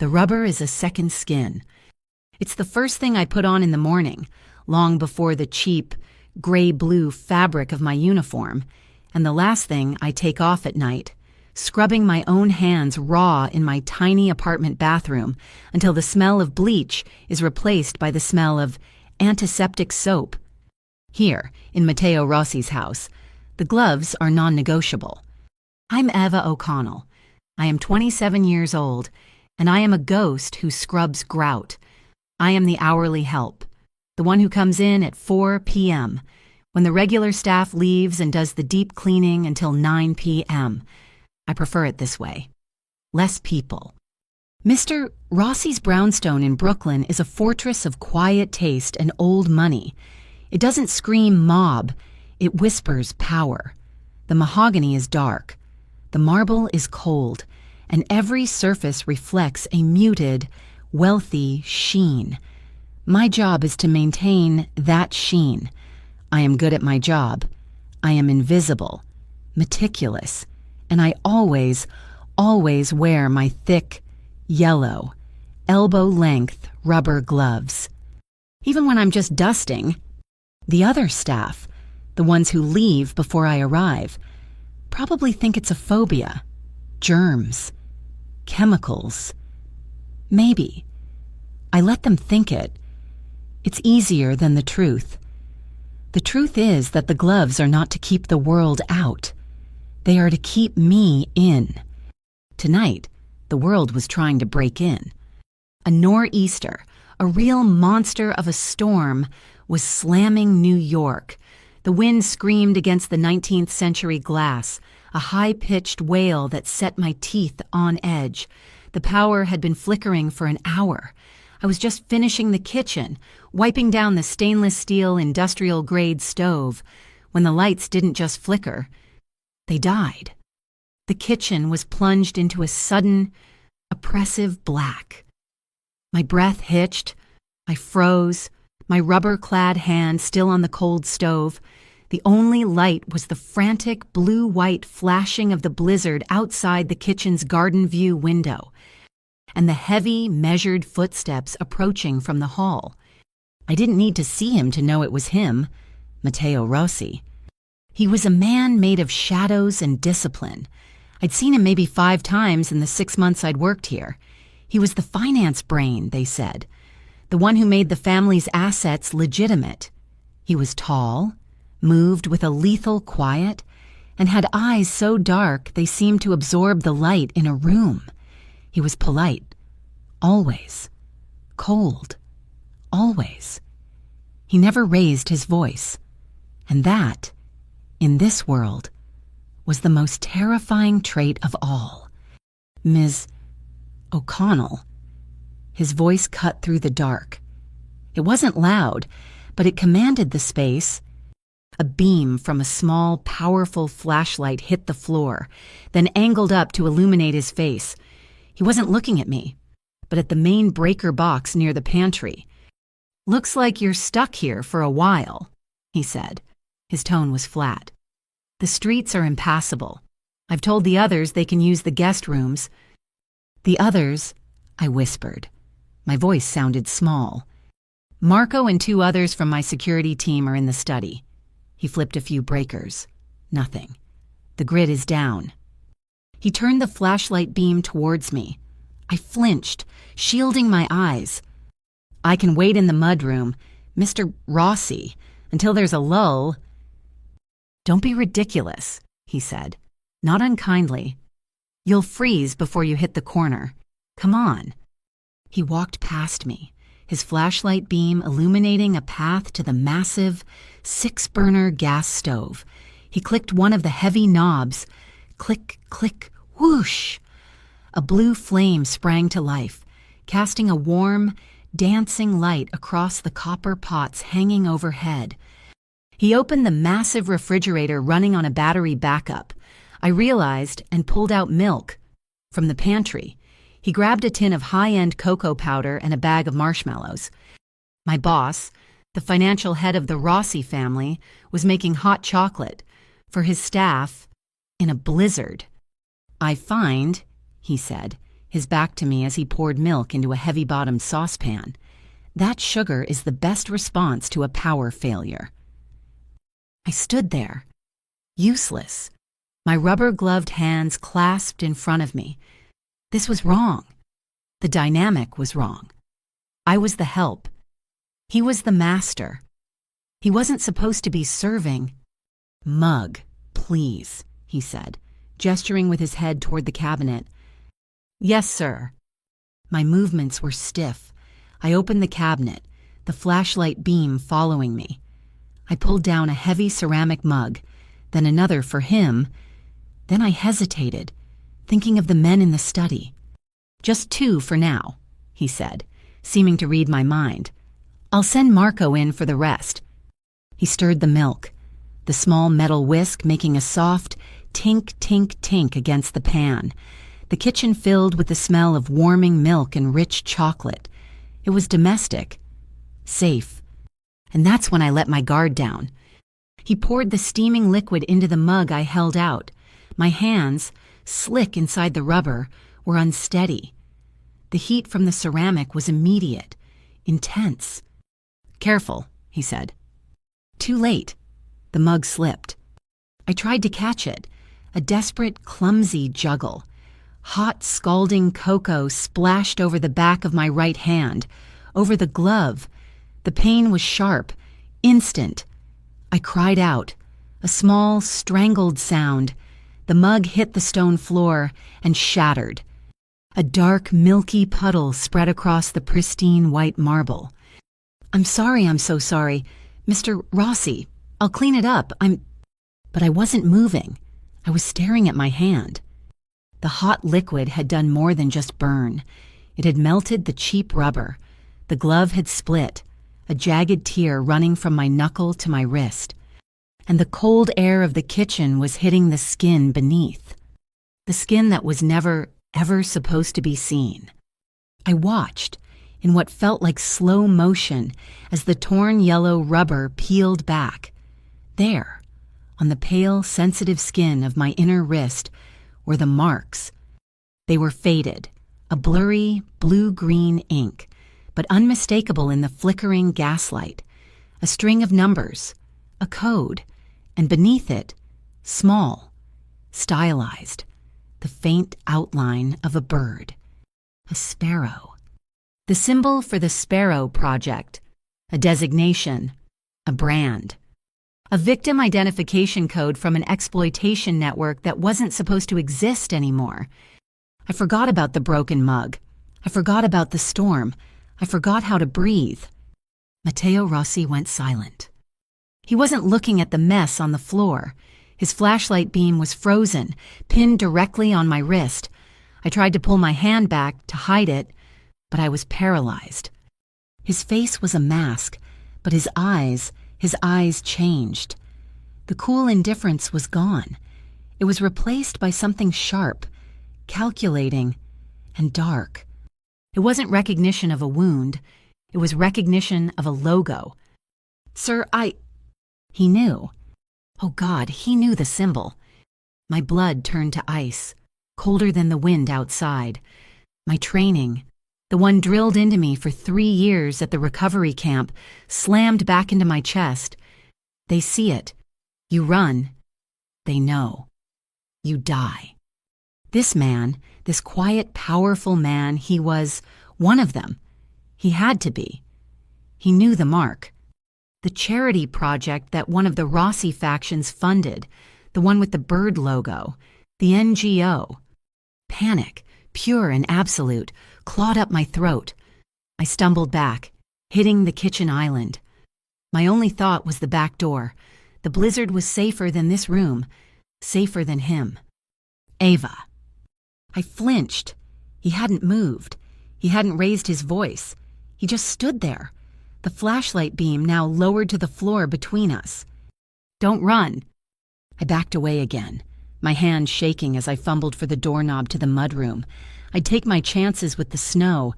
The rubber is a second skin. It's the first thing I put on in the morning, long before the cheap, gray-blue fabric of my uniform, and the last thing I take off at night, scrubbing my own hands raw in my tiny apartment bathroom until the smell of bleach is replaced by the smell of antiseptic soap. Here, in Matteo Rossi's house, the gloves are non-negotiable. I'm Eva O'Connell. I am 27 years old, and I am a ghost who scrubs grout. I am the hourly help, the one who comes in at 4 p.m., when the regular staff leaves and does the deep cleaning until 9 p.m. I prefer it this way. Less people. Mr. Rossi's brownstone in Brooklyn is a fortress of quiet taste and old money. It doesn't scream mob, it whispers power. The mahogany is dark. The marble is cold, and every surface reflects a muted, wealthy sheen. My job is to maintain that sheen. I am good at my job. I am invisible, meticulous, and I always wear my thick, yellow, elbow-length rubber gloves. Even when I'm just dusting, the other staff, the ones who leave before I arrive, probably think it's a phobia. Germs. Chemicals. Maybe. I let them think it. It's easier than the truth. The truth is that the gloves are not to keep the world out. They are to keep me in. Tonight, the world was trying to break in. A nor'easter, a real monster of a storm, was slamming New York. The wind screamed against the 19th century glass, a high-pitched wail that set my teeth on edge. The power had been flickering for an hour. I was just finishing the kitchen, wiping down the stainless steel industrial-grade stove, when the lights didn't just flicker. They died. The kitchen was plunged into a sudden, oppressive black. My breath hitched. I froze, my rubber-clad hand still on the cold stove. The only light was the frantic blue-white flashing of the blizzard outside the kitchen's garden view window, and the heavy, measured footsteps approaching from the hall. I didn't need to see him to know it was him, Matteo Rossi. He was a man made of shadows and discipline. I'd seen him maybe 5 times in the 6 months I'd worked here. He was the finance brain, they said, the one who made the family's assets legitimate. He was tall, moved with a lethal quiet, and had eyes so dark they seemed to absorb the light in a room. He was polite, always. Cold, always. He never raised his voice. And that, in this world, was the most terrifying trait of all. Ms. O'Connell. His voice cut through the dark. It wasn't loud, but it commanded the space. A beam from a small, powerful flashlight hit the floor, then angled up to illuminate his face. He wasn't looking at me, but at the main breaker box near the pantry. "Looks like you're stuck here for a while," he said. His tone was flat. "The streets are impassable. I've told the others they can use the guest rooms." "The others," I whispered. My voice sounded small. "Marco and 2 others from my security team are in the study." He flipped a few breakers. Nothing. "The grid is down." He turned the flashlight beam towards me. I flinched, shielding my eyes. "I can wait in the mudroom, Mr. Rossi, until there's a lull." "Don't be ridiculous," he said, not unkindly. "You'll freeze before you hit the corner. Come on." He walked past me, his flashlight beam illuminating a path to the massive 6-burner gas stove. He clicked one of the heavy knobs. Click, click, whoosh! A blue flame sprang to life, casting a warm, dancing light across the copper pots hanging overhead. He opened the massive refrigerator running on a battery backup. I realized and pulled out milk. From the pantry, he grabbed a tin of high-end cocoa powder and a bag of marshmallows. My boss, the financial head of the Rossi family, was making hot chocolate for his staff in a blizzard. "I find," he said, his back to me as he poured milk into a heavy-bottomed saucepan. That sugar is the best response to a power failure. I stood there, useless, my rubber-gloved hands clasped in front of me. This was wrong. The dynamic was wrong. I was the help. He was the master. He wasn't supposed to be serving. "Mug, please," he said, gesturing with his head toward the cabinet. "Yes, sir." My movements were stiff. I opened the cabinet, the flashlight beam following me. I pulled down a heavy ceramic mug, then another for him. Then I hesitated, thinking of the men in the study. "Just 2 for now," he said, seeming to read my mind. "I'll send Marco in for the rest." He stirred the milk, the small metal whisk making a soft tink, tink, tink against the pan, the kitchen filled with the smell of warming milk and rich chocolate. It was domestic, safe. And that's when I let my guard down. He poured the steaming liquid into the mug I held out. My hands, slick inside the rubber, were unsteady. The heat from the ceramic was immediate, intense. "Careful," he said. Too late. The mug slipped. I tried to catch it, a desperate, clumsy juggle. Hot, scalding cocoa splashed over the back of my right hand, over the glove. The pain was sharp, instant. I cried out, a small, strangled sound. The mug hit the stone floor and shattered. A dark, milky puddle spread across the pristine white marble. I'm so sorry. Mr. Rossi, I'll clean it up. But I wasn't moving. I was staring at my hand. The hot liquid had done more than just burn. It had melted the cheap rubber. The glove had split, a jagged tear running from my knuckle to my wrist. And the cold air of the kitchen was hitting the skin beneath. The skin that was never, ever supposed to be seen. I watched, in what felt like slow motion, as the torn yellow rubber peeled back. There, on the pale, sensitive skin of my inner wrist, were the marks. They were faded, a blurry, blue-green ink, but unmistakable in the flickering gaslight. A string of numbers, a code, and beneath it, small, stylized, the faint outline of a bird, a sparrow. The symbol for the Sparrow Project, a designation, a brand. A victim identification code from an exploitation network that wasn't supposed to exist anymore. I forgot about the broken mug. I forgot about the storm. I forgot how to breathe. Matteo Rossi went silent. He wasn't looking at the mess on the floor. His flashlight beam was frozen, pinned directly on my wrist. I tried to pull my hand back to hide it, but I was paralyzed. His face was a mask, but his eyes changed. The cool indifference was gone. It was replaced by something sharp, calculating, and dark. It wasn't recognition of a wound. It was recognition of a logo. "Sir, He knew. Oh God, he knew the symbol. My blood turned to ice, colder than the wind outside. My training, the one drilled into me for 3 years at the recovery camp, slammed back into my chest. They see it. You run. They know. You die. This man, this quiet, powerful man, he was one of them. He had to be. He knew the mark. The charity project that one of the Rossi factions funded, the one with the bird logo, the NGO. Panic, pure and absolute, clawed up my throat. I stumbled back, hitting the kitchen island. My only thought was the back door. The blizzard was safer than this room, safer than him. Ava. I flinched. He hadn't moved. He hadn't raised his voice. He just stood there, the flashlight beam now lowered to the floor between us. "Don't run." I backed away again, my hand shaking as I fumbled for the doorknob to the mudroom. I'd take my chances with the snow.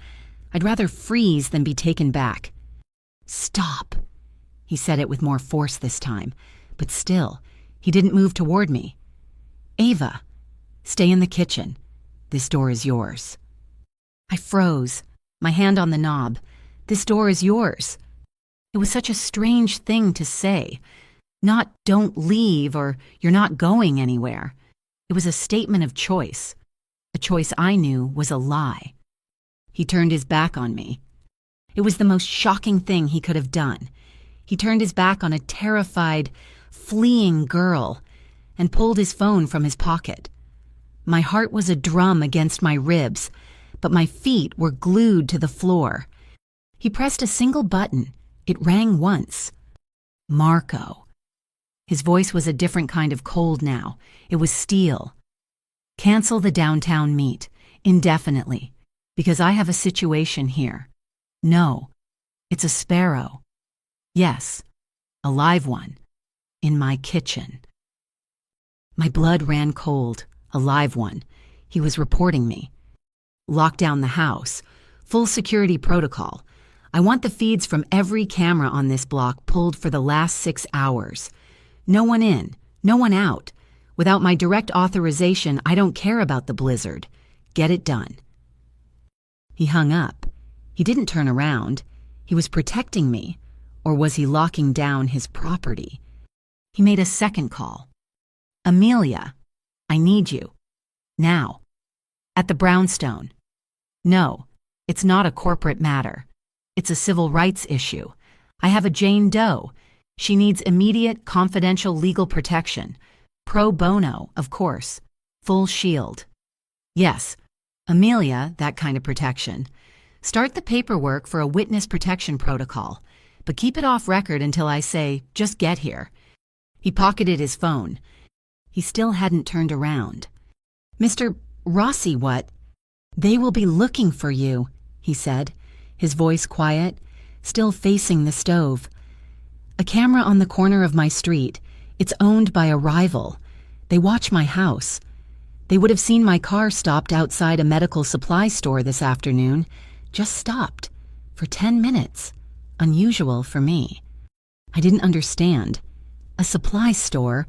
I'd rather freeze than be taken back. "Stop." He said it with more force this time, but still, he didn't move toward me. "Ava, stay in the kitchen. This door is yours." I froze, my hand on the knob. "This door is yours." It was such a strange thing to say. Not "don't leave" or "you're not going anywhere." It was a statement of choice. A choice I knew was a lie. He turned his back on me. It was the most shocking thing he could have done. He turned his back on a terrified, fleeing girl and pulled his phone from his pocket. My heart was a drum against my ribs, but my feet were glued to the floor. He pressed a single button. It rang once. Marco. His voice was a different kind of cold now. It was steel. "Cancel the downtown meet, indefinitely, because I have a situation here. No, it's a sparrow. Yes, a live one, in my kitchen." My blood ran cold. A live one. He was reporting me. "Lock down the house. Full security protocol. I want the feeds from every camera on this block pulled for the last 6 hours. No one in, no one out. Without my direct authorization, I don't care about the blizzard. Get it done." He hung up. He didn't turn around. He was protecting me. Or was he locking down his property? He made a second call. "Amelia, I need you. Now. At the brownstone." "No, it's not a corporate matter. It's a civil rights issue. I have a Jane Doe. She needs immediate, confidential legal protection. Pro bono, of course. Full shield." "Yes, Amelia, that kind of protection. Start the paperwork for a witness protection protocol, but keep it off record until I say, just get here." He pocketed his phone. He still hadn't turned around. "Mr. Rossi, what?" "They will be looking for you," he said, his voice quiet, still facing the stove. "A camera on the corner of my street. It's owned by a rival. They watch my house. They would have seen my car stopped outside a medical supply store this afternoon. Just stopped. For 10 minutes. Unusual for me." I didn't understand. A supply store?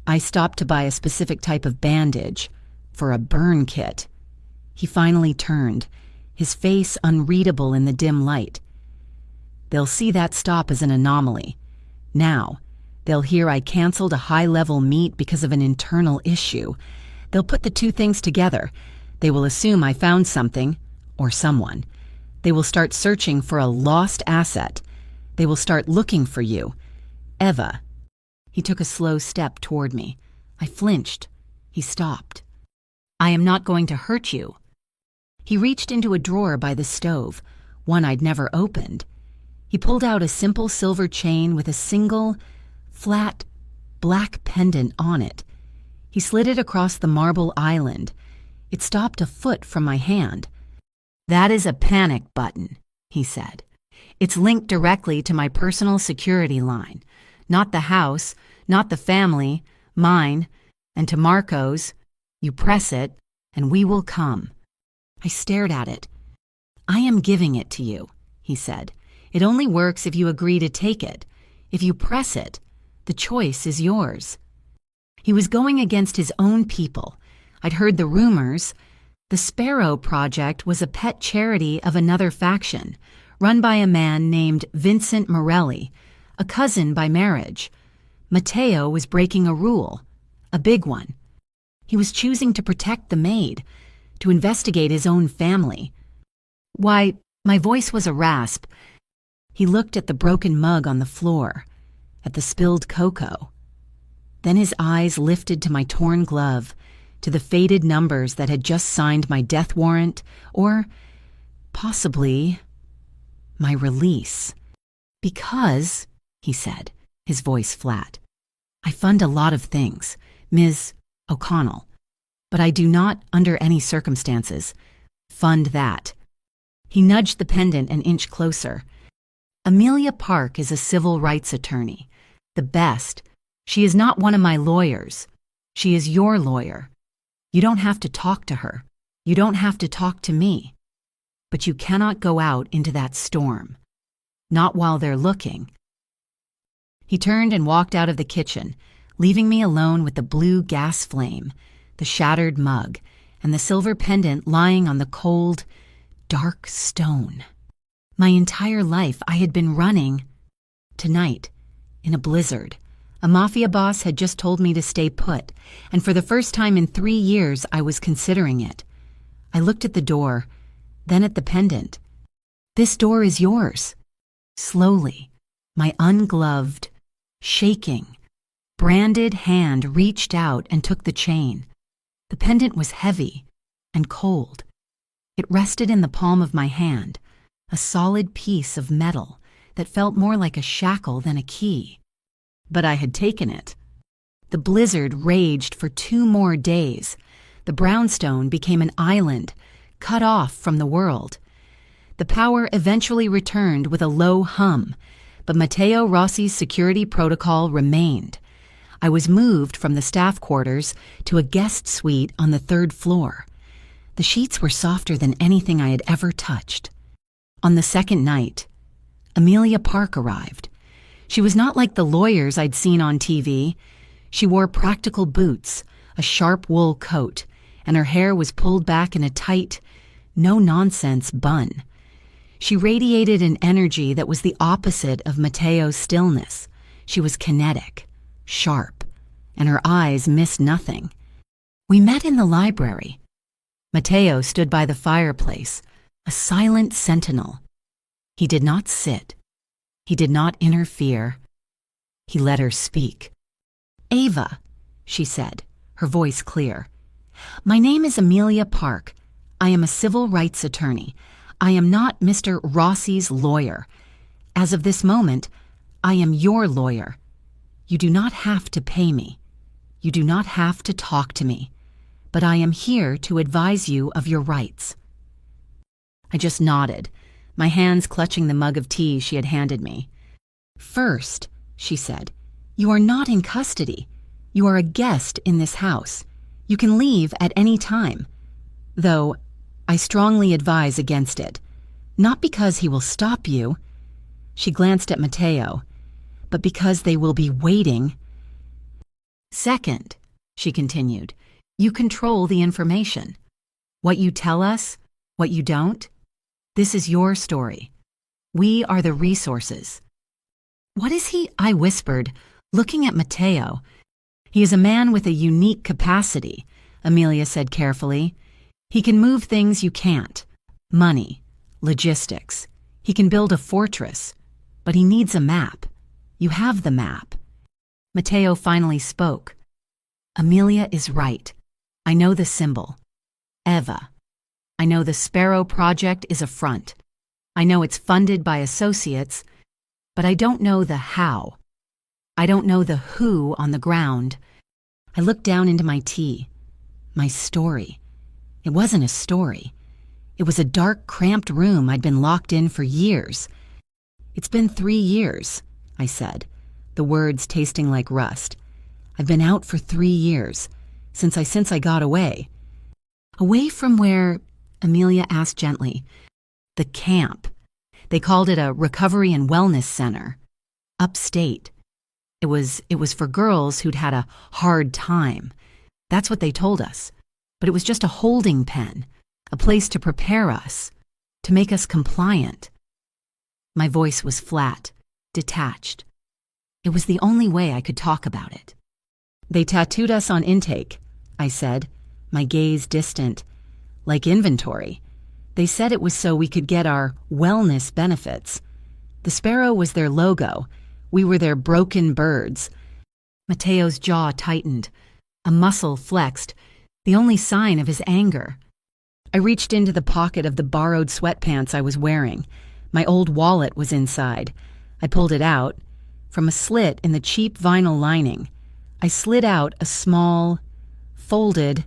I stopped to buy a specific type of bandage. For a burn kit. He finally turned, his face unreadable in the dim light. "They'll see that stop as an anomaly. Now, they'll hear I canceled a high-level meet because of an internal issue. They'll put the two things together. They will assume I found something, or someone. They will start searching for a lost asset. They will start looking for you. Eva." He took a slow step toward me. I flinched. He stopped. "I am not going to hurt you." He reached into a drawer by the stove, one I'd never opened. He pulled out a simple silver chain with a single, flat, black pendant on it. He slid it across the marble island. It stopped a foot from my hand. "That is a panic button," he said. "It's linked directly to my personal security line. Not the house, not the family, mine, and to Marco's. You press it, and we will come." I stared at it. "I am giving it to you," he said. "It only works if you agree to take it. If you press it, the choice is yours." He was going against his own people. I'd heard the rumors. The Sparrow Project was a pet charity of another faction, run by a man named Vincent Morelli, a cousin by marriage. Matteo was breaking a rule, a big one. He was choosing to protect the Maid, to investigate his own family. Why, my voice was a rasp. He looked at the broken mug on the floor, at the spilled cocoa. Then his eyes lifted to my torn glove, to the faded numbers that had just signed my death warrant, or possibly my release. "Because," he said, his voice flat, "I fund a lot of things, Ms. O'Connell, but I do not, under any circumstances, fund that." He nudged the pendant an inch closer. "Amelia Park is a civil rights attorney. The best. She is not one of my lawyers. She is your lawyer. You don't have to talk to her. You don't have to talk to me. But you cannot go out into that storm. Not while they're looking." He turned and walked out of the kitchen, leaving me alone with the blue gas flame, the shattered mug, and the silver pendant lying on the cold, dark stone. My entire life I had been running. Tonight, in a blizzard, a Mafia boss had just told me to stay put, and for the first time in 3 years I was considering it. I looked at the door, then at the pendant. "This door is yours." Slowly, my ungloved, shaking, branded hand reached out and took the chain. The pendant was heavy and cold. It rested in the palm of my hand, a solid piece of metal that felt more like a shackle than a key. But I had taken it. The blizzard raged for 2 more days. The brownstone became an island, cut off from the world. The power eventually returned with a low hum, but Matteo Rossi's security protocol remained. I was moved from the staff quarters to a guest suite on the 3rd floor. The sheets were softer than anything I had ever touched. On the 2nd night, Amelia Park arrived. She was not like the lawyers I'd seen on TV. She wore practical boots, a sharp wool coat, and her hair was pulled back in a tight, no-nonsense bun. She radiated an energy that was the opposite of Matteo's stillness. She was kinetic, sharp, and her eyes missed nothing. We met in the library. Matteo stood by the fireplace, a silent sentinel. He did not sit. He did not interfere. He let her speak. "Ava," she said, her voice clear. "My name is Amelia Park. I am a civil rights attorney. I am not Mr. Rossi's lawyer. As of this moment, I am your lawyer. You do not have to pay me. You do not have to talk to me. But I am here to advise you of your rights." I just nodded, my hands clutching the mug of tea she had handed me. "First," she said, "you are not in custody. You are a guest in this house. You can leave at any time. Though, I strongly advise against it. Not because he will stop you," she glanced at Matteo, "but because they will be waiting. Second," she continued, "you control the information. What you tell us, what you don't, this is your story. We are the resources." "What is he?" I whispered, looking at Matteo. "He is a man with a unique capacity," Amelia said carefully. "He can move things you can't. Money, logistics. He can build a fortress. But he needs a map. You have the map." Matteo finally spoke. "Amelia is right. I know the symbol. Eva. I know the Sparrow Project is a front. I know it's funded by associates, but I don't know the how. I don't know the who on the ground." I looked down into my tea. My story. It wasn't a story. It was a dark, cramped room I'd been locked in for years. "It's been 3 years," I said, the words tasting like rust. "I've been out for 3 years, since I got away." "Away from where?" Amelia asked gently. "The camp. They called it a recovery and wellness center. Upstate. It was for girls who'd had a hard time. That's what they told us. But it was just a holding pen, a place to prepare us, to make us compliant." My voice was flat, detached. It was the only way I could talk about it. "They tattooed us on intake," I said, my gaze distant. "Like inventory. They said it was so we could get our wellness benefits. The sparrow was their logo. We were their broken birds." Matteo's jaw tightened. A muscle flexed, the only sign of his anger. I reached into the pocket of the borrowed sweatpants I was wearing. My old wallet was inside. I pulled it out. From a slit in the cheap vinyl lining, I slid out a small, folded,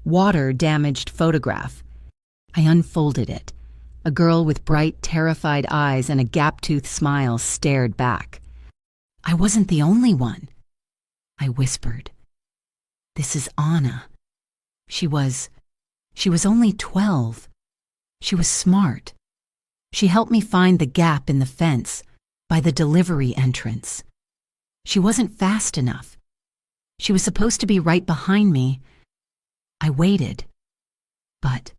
water-damaged photograph. I unfolded it. A girl with bright, terrified eyes and a gap-toothed smile stared back. I wasn't the only one. I whispered. "This is Anna. She was only 12. She was smart. She helped me find the gap in the fence by the delivery entrance. She wasn't fast enough. She was supposed to be right behind me. I waited. But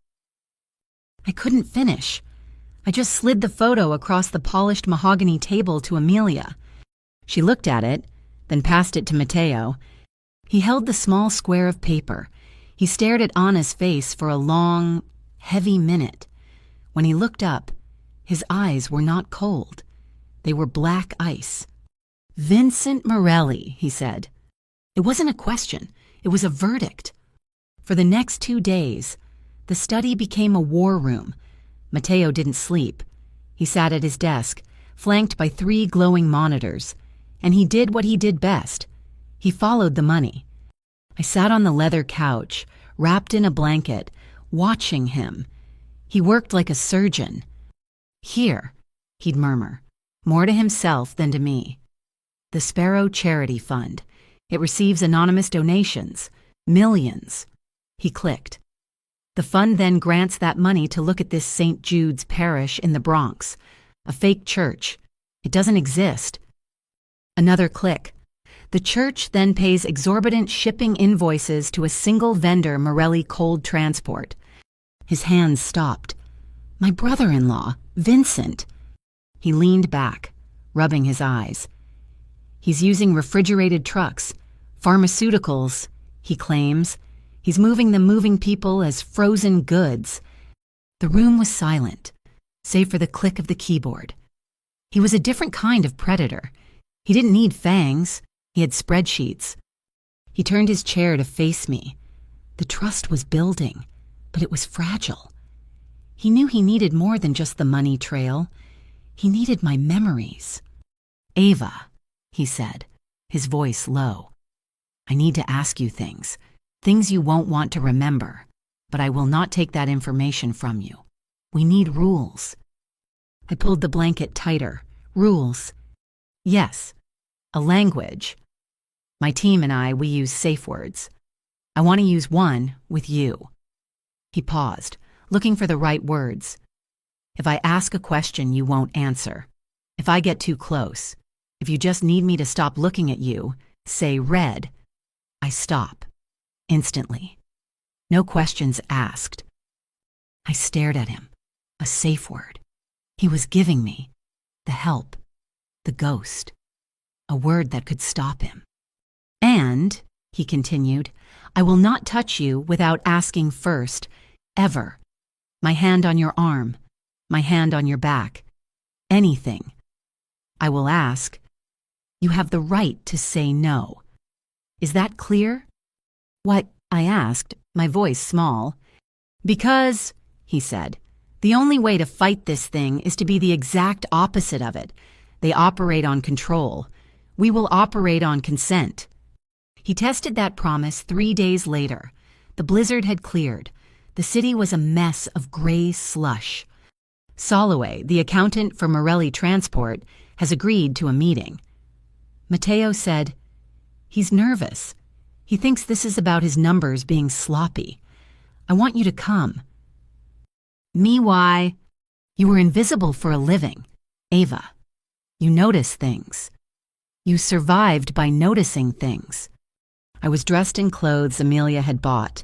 I couldn't finish. I just slid the photo across the polished mahogany table to Amelia. She looked at it, then passed it to Matteo. He held the small square of paper. He stared at Anna's face for a long, heavy minute. When he looked up, his eyes were not cold. They were black ice. "Vincent Morelli," he said. It wasn't a question. It was a verdict. For the next 2 days, the study became a war room. Matteo didn't sleep. He sat at his desk, flanked by 3 glowing monitors, and he did what he did best. He followed the money. I sat on the leather couch, wrapped in a blanket, watching him. He worked like a surgeon. "Here," he'd murmur, more to himself than to me. "The Sparrow Charity Fund. It receives anonymous donations. Millions." He clicked. "The fund then grants that money to look at this St. Jude's parish in the Bronx. A fake church. It doesn't exist." Another click. "The church then pays exorbitant shipping invoices to a single vendor, Morelli Cold Transport." His hands stopped. "My brother-in-law, Vincent." He leaned back, rubbing his eyes. "He's using refrigerated trucks, pharmaceuticals, he claims. He's moving people as frozen goods." The room was silent, save for the click of the keyboard. He was a different kind of predator. He didn't need fangs. He had spreadsheets. He turned his chair to face me. The trust was building, but it was fragile. He knew he needed more than just the money trail. He needed my memories. "Ava," he said, his voice low. "I need to ask you things you won't want to remember, but I will not take that information from you. We need rules." I pulled the blanket tighter. "Rules?" "Yes. A language. My team and we use safe words. I want to use one with you." He paused, looking for the right words. "If I ask a question you won't answer. If I get too close. If you just need me to stop looking at you, say red. I stop. Instantly. No questions asked." I stared at him. A safe word. He was giving me the help, the ghost, a word that could stop him. "And," he continued, "I will not touch you without asking first, ever. My hand on your arm, my hand on your back. Anything. I will ask. You have the right to say no. Is that clear?" "What?" I asked, my voice small. "Because," he said, "the only way to fight this thing is to be the exact opposite of it. They operate on control. We will operate on consent." He tested that promise 3 days later. The blizzard had cleared. The city was a mess of gray slush. Soloway, the accountant for Morelli Transport, has agreed to a meeting. Matteo said, "He's nervous. He thinks this is about his numbers being sloppy. I want you to come." "Me why?" "You were invisible for a living, Ava. You notice things. You survived by noticing things." I was dressed in clothes Amelia had bought.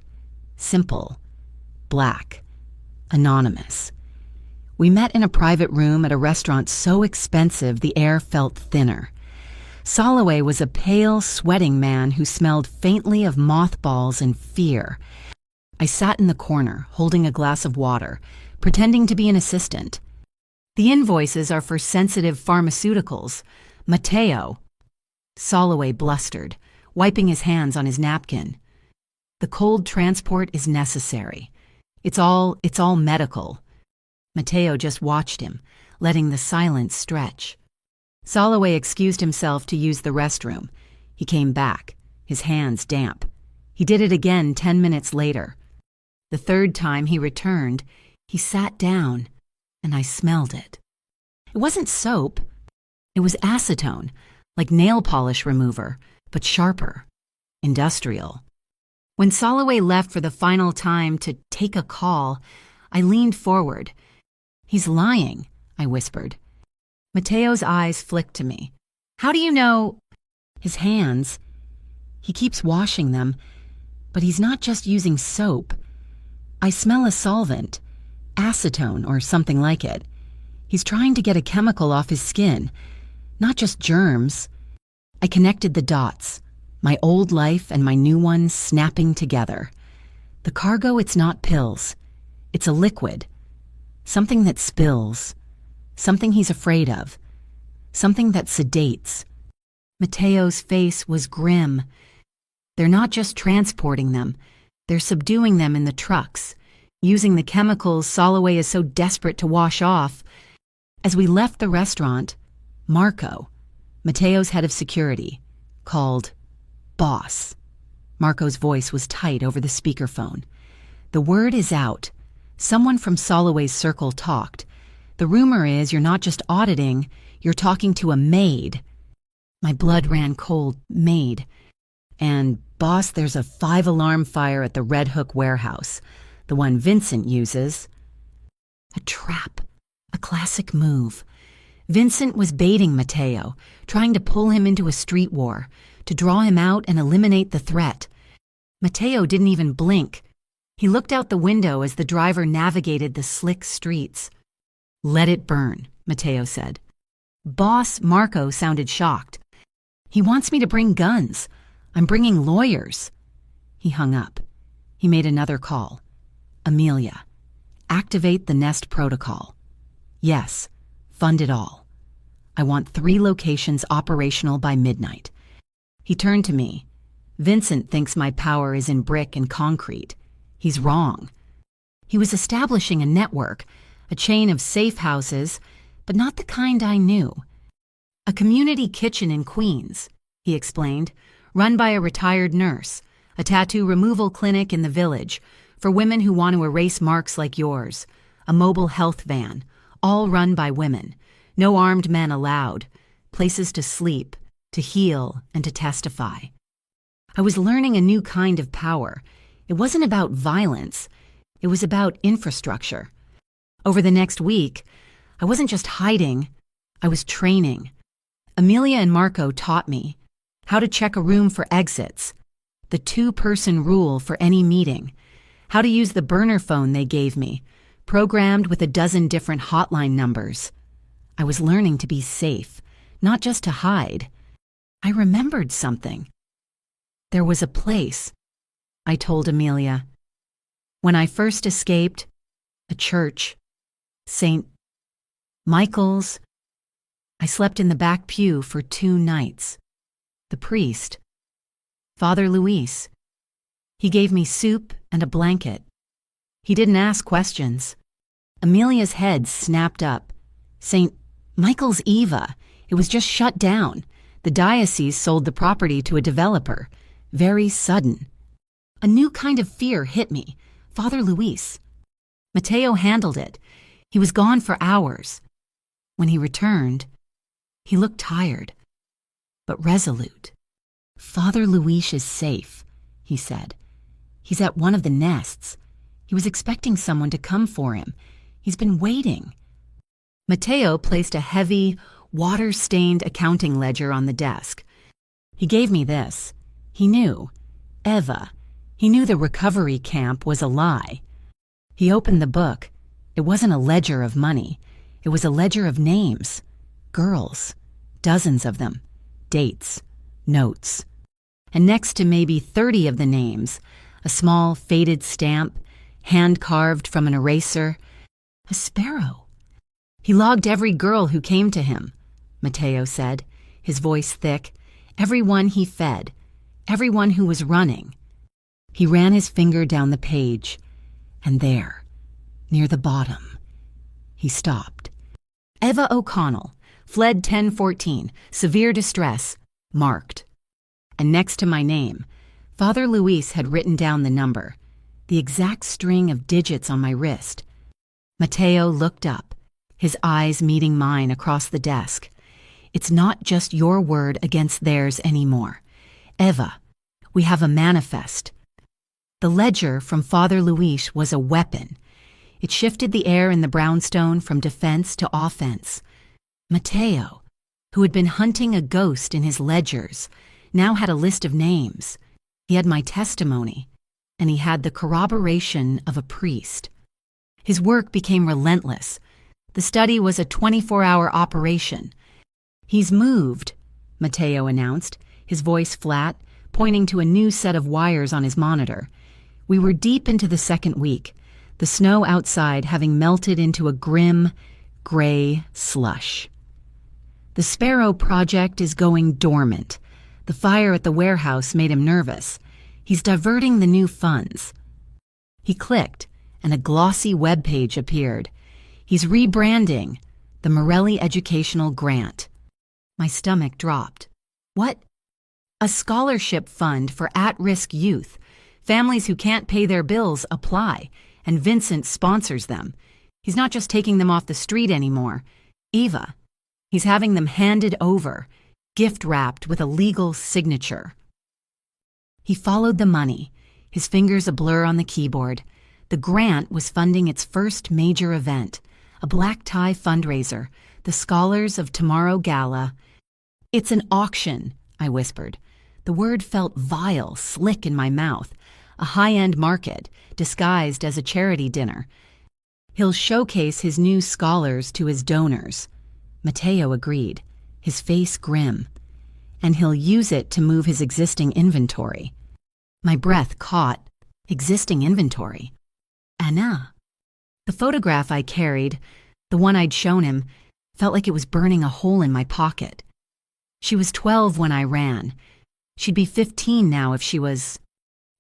Simple. Black. Anonymous. We met in a private room at a restaurant so expensive the air felt thinner. Soloway was a pale, sweating man who smelled faintly of mothballs and fear. I sat in the corner, holding a glass of water, pretending to be an assistant. "The invoices are for sensitive pharmaceuticals. Matteo." Soloway blustered, wiping his hands on his napkin. "The cold transport is necessary. It's all medical." Matteo just watched him, letting the silence stretch. Soloway excused himself to use the restroom. He came back, his hands damp. He did it again 10 minutes later. The third time he returned, he sat down, and I smelled it. It wasn't soap. It was acetone, like nail polish remover, but sharper, industrial. When Soloway left for the final time to take a call, I leaned forward. "He's lying," I whispered. Matteo's eyes flicked to me. "How do you know?" "His hands. He keeps washing them, but he's not just using soap. I smell a solvent. acetone or something like it. He's trying to get a chemical off his skin, not just germs. I connected the dots, my old life and my new one snapping together. The cargo, it's not pills. It's a liquid. Something that spills. Something he's afraid of. Something that sedates. Mateo's face was grim. They're not just transporting them. They're subduing them in the trucks, using the chemicals Soloway is so desperate to wash off. As we left the restaurant, Marco, Mateo's head of security, called Boss. Marco's voice was tight over the speakerphone. The word is out. Someone from Soloway's circle talked. The rumor is you're not just auditing, you're talking to a maid. My blood ran cold. Maid. And, boss, there's a 5-alarm fire at the Red Hook warehouse, the one Vincent uses. A trap. A classic move. Vincent was baiting Mateo, trying to pull him into a street war, to draw him out and eliminate the threat. Mateo didn't even blink. He looked out the window as the driver navigated the slick streets. Let it burn, Mateo said. Boss Marco sounded shocked. He wants me to bring guns. I'm bringing lawyers. He hung up. He made another call. Amelia, activate the Nest protocol. Yes, fund it all. I want 3 locations operational by midnight. He turned to me. Vincent thinks my power is in brick and concrete. He's wrong. He was establishing a network, a chain of safe houses, but not the kind I knew. A community kitchen in Queens, he explained, run by a retired nurse, a tattoo removal clinic in the village for women who want to erase marks like yours, a mobile health van, all run by women, no armed men allowed, places to sleep, to heal, and to testify. I was learning a new kind of power. It wasn't about violence. It was about infrastructure. Over the next week, I wasn't just hiding, I was training. Amelia and Marco taught me how to check a room for exits, the 2-person rule for any meeting, how to use the burner phone they gave me, programmed with a dozen different hotline numbers. I was learning to be safe, not just to hide. I remembered something. There was a place, I told Amelia. When I first escaped, a church, St. Michael's. I slept in the back pew for 2 nights. The priest, Father Luis, he gave me soup and a blanket. He didn't ask questions. Amelia's head snapped up. St. Michael's Eva, it was just shut down. The diocese sold the property to a developer. Very sudden. A new kind of fear hit me. Father Luis. Mateo handled it. He was gone for hours. When he returned, he looked tired, but resolute. Father Luis is safe, he said. He's at one of the nests. He was expecting someone to come for him. He's been waiting. Mateo placed a heavy, water-stained accounting ledger on the desk. He gave me this. He knew. Eva. He knew the recovery camp was a lie. He opened the book. It wasn't a ledger of money. It was a ledger of names. Girls. Dozens of them. Dates. Notes. And next to maybe 30 of the names, a small faded stamp, hand-carved from an eraser. A sparrow. He logged every girl who came to him, Mateo said, his voice thick. Everyone he fed. Everyone who was running. He ran his finger down the page, and there, near the bottom, he stopped. Eva O'Connell, fled 1014, severe distress, marked. And next to my name, Father Luis had written down the number, the exact string of digits on my wrist. Mateo looked up, his eyes meeting mine across the desk. It's not just your word against theirs anymore. Eva, we have a manifest. The ledger from Father Luis was a weapon. It shifted the air in the brownstone from defense to offense. Mateo, who had been hunting a ghost in his ledgers, now had a list of names. He had my testimony, and he had the corroboration of a priest. His work became relentless. The study was a 24-hour operation. "He's moved," Matteo announced, his voice flat, pointing to a new set of wires on his monitor. We were deep into the second week, the snow outside having melted into a grim, gray slush. "The Sparrow project is going dormant. The fire at the warehouse made him nervous. He's diverting the new funds." He clicked, and a glossy web page appeared. "He's rebranding the Morelli Educational Grant." My stomach dropped. "What?" "A scholarship fund for at-risk youth. Families who can't pay their bills apply, and Vincent sponsors them. He's not just taking them off the street anymore. Eva, he's having them handed over, gift-wrapped with a legal signature." He followed the money, his fingers a blur on the keyboard. The grant was funding its first major event, a black tie fundraiser, the Scholars of Tomorrow Gala. "It's an auction," I whispered. The word felt vile, slick in my mouth. A high-end market, disguised as a charity dinner. "He'll showcase his new scholars to his donors." Matteo agreed, his face grim. "And he'll use it to move his existing inventory." My breath caught. Existing inventory? Anna. The photograph I carried, the one I'd shown him, felt like it was burning a hole in my pocket. She was 12 when I ran. She'd be 15 now if she was...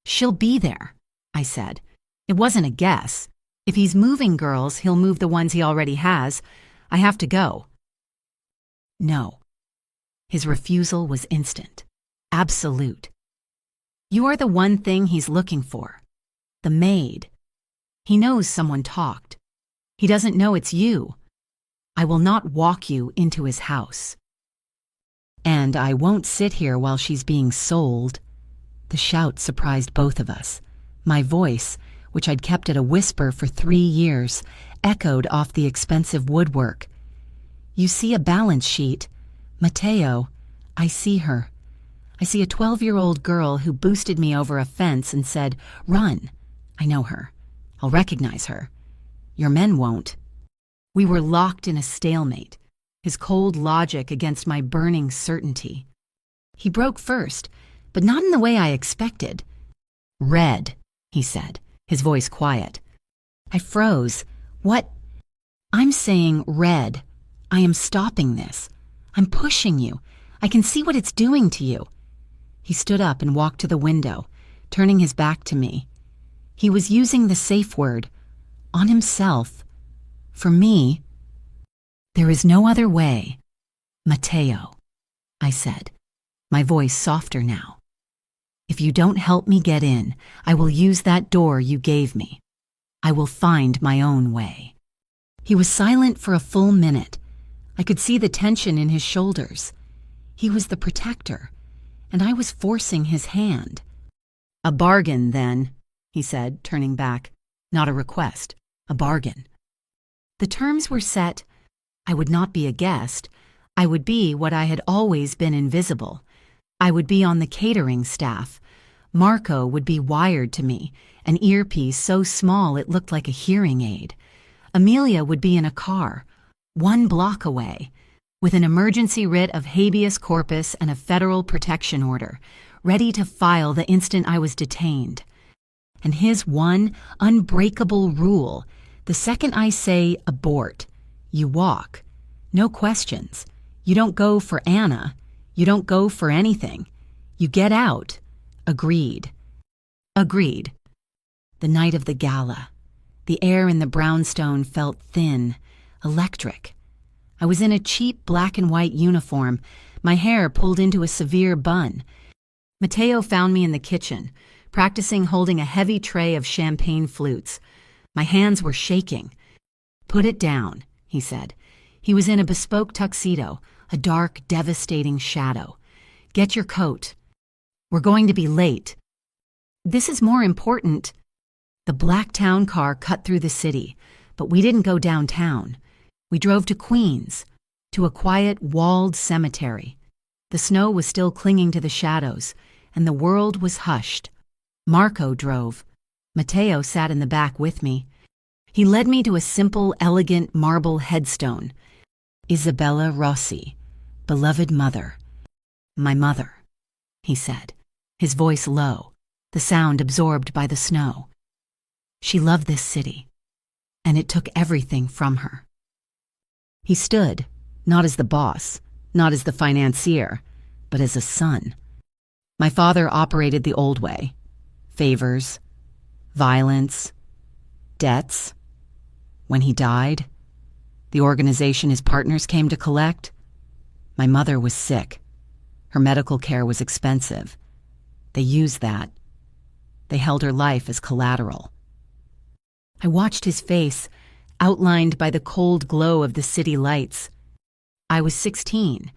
"She'll be there," I said. It wasn't a guess. If he's moving girls, he'll move the ones he already has. I have to go. No. His refusal was instant. Absolute. "You are the one thing he's looking for. The maid. He knows someone talked. He doesn't know it's you. I will not walk you into his house. And I won't sit here while she's being sold." The shout surprised both of us. My voice, which I'd kept at a whisper for 3 years, echoed off the expensive woodwork. "You see a balance sheet. Matteo, I see her. I see a 12-year-old girl who boosted me over a fence and said, 'Run.' I know her. I'll recognize her. Your men won't." We were locked in a stalemate, his cold logic against my burning certainty. He broke first, but not in the way I expected. "Red," he said, his voice quiet. I froze. "What?" "I'm saying red. I am stopping this. I'm pushing you. I can see what it's doing to you." He stood up and walked to the window, turning his back to me. He was using the safe word, on himself. For me. "There is no other way. Matteo," I said, my voice softer now. "If you don't help me get in, I will use that door you gave me. I will find my own way." He was silent for a full minute. I could see the tension in his shoulders. He was the protector, and I was forcing his hand. "A bargain, then," he said, turning back. "Not a request. A bargain." The terms were set. I would not be a guest. I would be what I had always been invisible. I would be on the catering staff. Marco would be wired to me, an earpiece so small it looked like a hearing aid. Amelia would be in a car, 1 block away, with an emergency writ of habeas corpus and a federal protection order, ready to file the instant I was detained. And his one unbreakable rule: the second I say abort, you walk. No questions. You don't go for Anna. You don't go for anything. You get out. Agreed. Agreed. The night of the gala. The air in the brownstone felt thin, electric. I was in a cheap black and white uniform, my hair pulled into a severe bun. Matteo found me in the kitchen, practicing holding a heavy tray of champagne flutes. My hands were shaking. "Put it down," he said. He was in a bespoke tuxedo, a dark, devastating shadow. "Get your coat. We're going to be late." "This is more important." The black town car cut through the city, but we didn't go downtown. We drove to Queens, to a quiet, walled cemetery. The snow was still clinging to the shadows, and the world was hushed. Marco drove. Matteo sat in the back with me. He led me to a simple, elegant marble headstone. Isabella Rossi, beloved mother. My mother, he said, his voice low, the sound absorbed by the snow. She loved this city, and it took everything from her. He stood, not as the boss, not as the financier, but as a son. My father operated the old way. Favors, violence, debts. When he died, the organization his partners came to collect. My mother was sick. Her medical care was expensive. They used that. They held her life as collateral. I watched his face, outlined by the cold glow of the city lights. I was 16,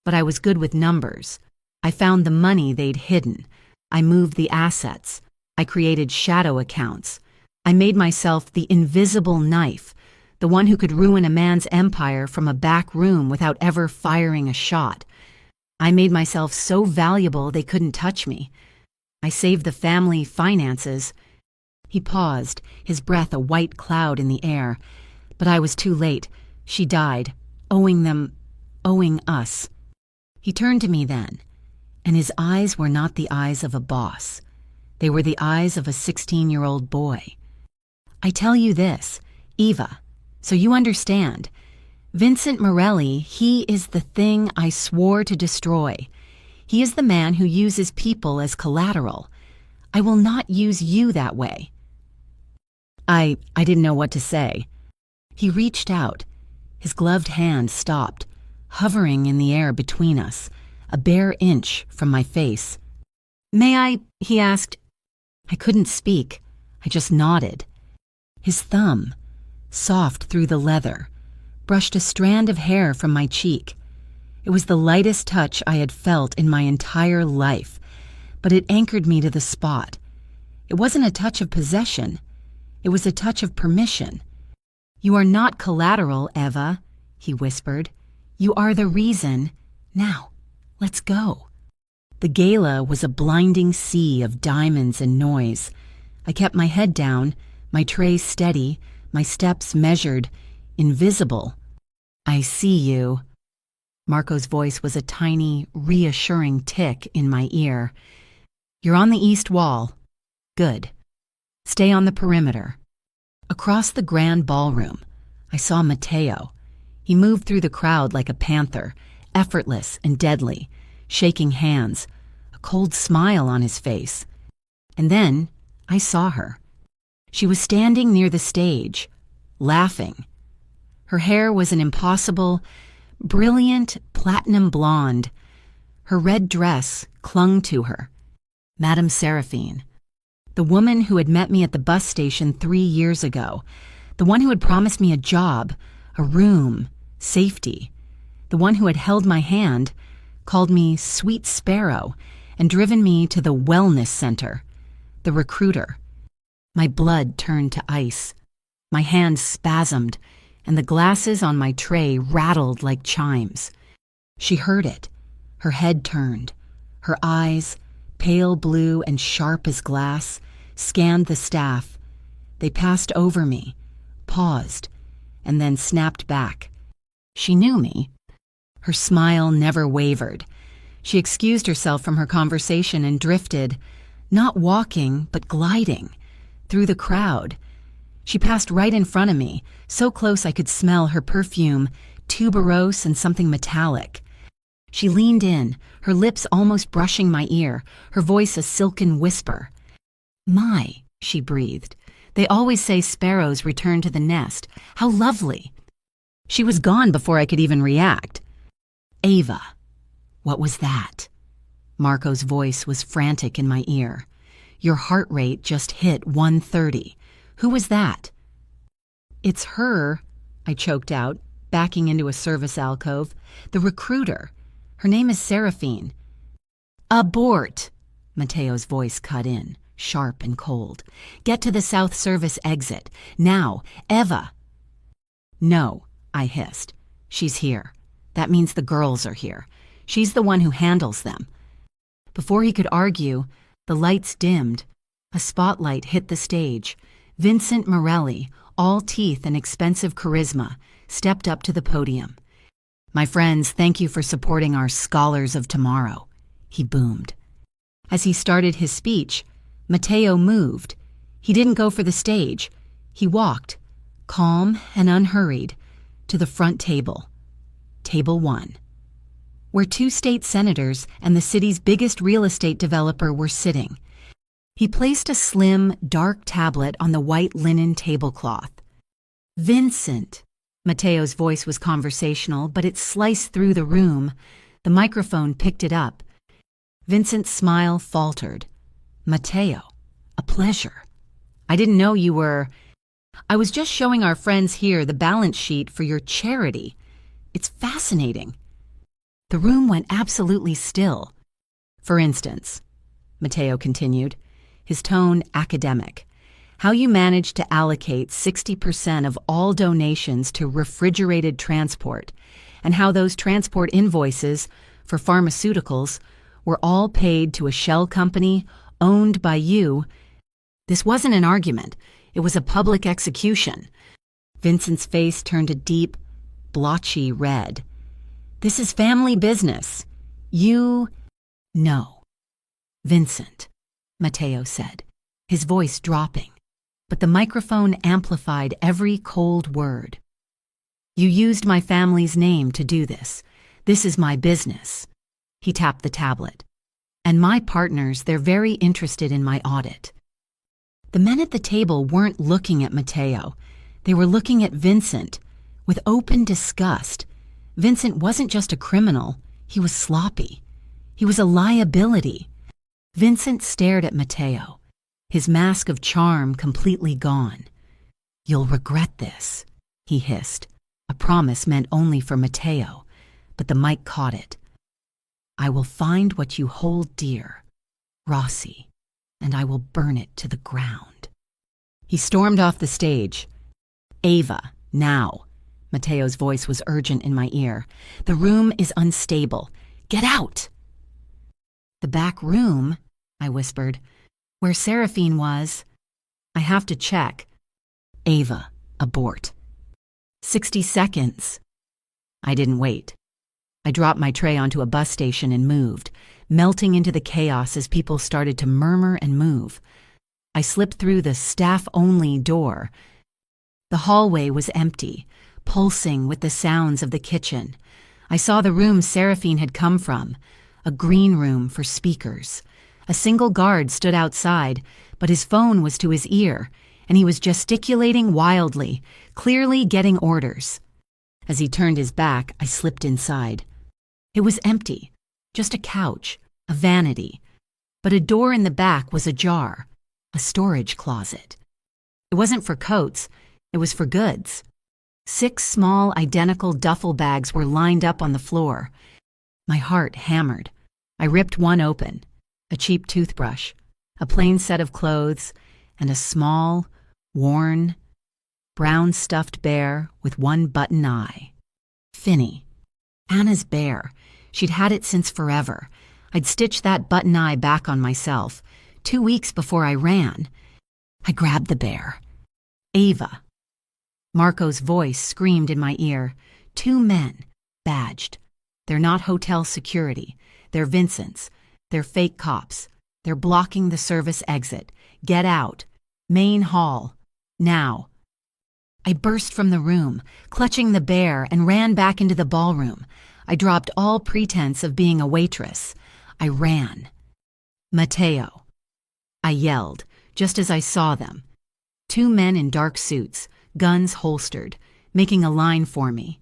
but I was good with numbers. I found the money they'd hidden. I moved the assets. I created shadow accounts. I made myself the invisible knife, the one who could ruin a man's empire from a back room without ever firing a shot. I made myself so valuable they couldn't touch me. I saved the family finances. He paused, his breath a white cloud in the air. But I was too late. She died, owing us. He turned to me then, and his eyes were not the eyes of a boss. They were the eyes of a 16-year-old boy. I tell you this, Eva, so you understand. Vincent Morelli, he is the thing I swore to destroy. He is the man who uses people as collateral. I will not use you that way. I didn't know what to say. He reached out. His gloved hand stopped, hovering in the air between us, a bare inch from my face. May I? He asked. I couldn't speak. I just nodded. His thumb, soft through the leather, brushed a strand of hair from my cheek. It was the lightest touch I had felt in my entire life, but it anchored me to the spot. It wasn't a touch of possession. It was a touch of permission. You are not collateral, Eva, he whispered. You are the reason. Now, let's go. The gala was a blinding sea of diamonds and noise. I kept my head down, my tray steady, my steps measured, invisible. I see you. Marco's voice was a tiny, reassuring tick in my ear. You're on the east wall. Good. Stay on the perimeter. Across the grand ballroom, I saw Matteo. He moved through the crowd like a panther, effortless and deadly, shaking hands, a cold smile on his face. And then I saw her. She was standing near the stage, laughing. Her hair was an impossible, brilliant platinum blonde. Her red dress clung to her. Madame Seraphine, the woman who had met me at the bus station 3 years ago, the one who had promised me a job, a room, safety, the one who had held my hand, called me Sweet Sparrow, and driven me to the wellness center, the recruiter. My blood turned to ice. My hands spasmed, and the glasses on my tray rattled like chimes. She heard it. Her head turned. Her eyes, pale blue and sharp as glass, scanned the staff. They passed over me, paused, and then snapped back. She knew me. Her smile never wavered. She excused herself from her conversation and drifted, not walking, but gliding, through the crowd. She passed right in front of me, so close I could smell her perfume, tuberose and something metallic. She leaned in, her lips almost brushing my ear, her voice a silken whisper. My, she breathed. They always say sparrows return to the nest. How lovely. She was gone before I could even react. Ava. What was that? Marco's voice was frantic in my ear. Your heart rate just hit 130. Who was that? It's her, I choked out, backing into a service alcove. The recruiter. Her name is Seraphine. Abort! Matteo's voice cut in, sharp and cold. Get to the South Service exit. Now, Eva! No, I hissed. She's here. That means the girls are here. She's the one who handles them. Before he could argue, the lights dimmed. A spotlight hit the stage. Vincent Morelli, all teeth and expensive charisma, stepped up to the podium. "My friends, thank you for supporting our scholars of tomorrow," he boomed. As he started his speech, Matteo moved. He didn't go for the stage. He walked, calm and unhurried, to the front table. Table 1. Where 2 state senators and the city's biggest real estate developer were sitting. He placed a slim, dark tablet on the white linen tablecloth. "Vincent." Matteo's voice was conversational, but it sliced through the room. The microphone picked it up. Vincent's smile faltered. "Matteo, a pleasure. I didn't know you were... I was just showing our friends here the balance sheet for your charity. It's fascinating." The room went absolutely still. "For instance," Matteo continued, his tone academic, "how you managed to allocate 60% of all donations to refrigerated transport, and how those transport invoices for pharmaceuticals were all paid to a shell company owned by you. This wasn't an argument. It was a public execution." Vincent's face turned a deep, blotchy red. "This is family business. You..." "No, Vincent," Matteo said, his voice dropping, but the microphone amplified every cold word. "You used my family's name to do this. This is my business." He tapped the tablet. "And my partners, they're very interested in my audit." The men at the table weren't looking at Matteo. They were looking at Vincent with open disgust. Vincent wasn't just a criminal. He was sloppy. He was a liability. Vincent stared at Matteo, his mask of charm completely gone. "You'll regret this," he hissed, a promise meant only for Matteo, but the mic caught it. "I will find what you hold dear, Rossi, and I will burn it to the ground." He stormed off the stage. "Ava, now." Matteo's voice was urgent in my ear. "The room is unstable. Get out!" "The back room," I whispered. "Where Seraphine was." "I have to check." "Ava, abort." 60 seconds. I didn't wait. I dropped my tray onto a bus station and moved, melting into the chaos as people started to murmur and move. I slipped through the staff-only door. The hallway was empty, pulsing with the sounds of the kitchen. I saw the room Seraphine had come from, a green room for speakers. A single guard stood outside, but his phone was to his ear, and he was gesticulating wildly, clearly getting orders. As he turned his back, I slipped inside. It was empty, just a couch, a vanity, but a door in the back was ajar, a storage closet. It wasn't for coats, it was for goods. 6 small, identical duffel bags were lined up on the floor. My heart hammered. I ripped one open, a cheap toothbrush, a plain set of clothes, and a small, worn, brown stuffed bear with one button eye. Finny. Anna's bear. She'd had it since forever. I'd stitched that button eye back on myself, 2 weeks before I ran. I grabbed the bear. "Ava." Marco's voice screamed in my ear. 2 men, badged. They're not hotel security. They're Vincent's. They're fake cops. They're blocking the service exit. Get out. Main hall. Now. I burst from the room, clutching the bear, and ran back into the ballroom. I dropped all pretense of being a waitress. I ran. "Matteo." I yelled, just as I saw them. 2 men in dark suits, guns holstered, making a line for me.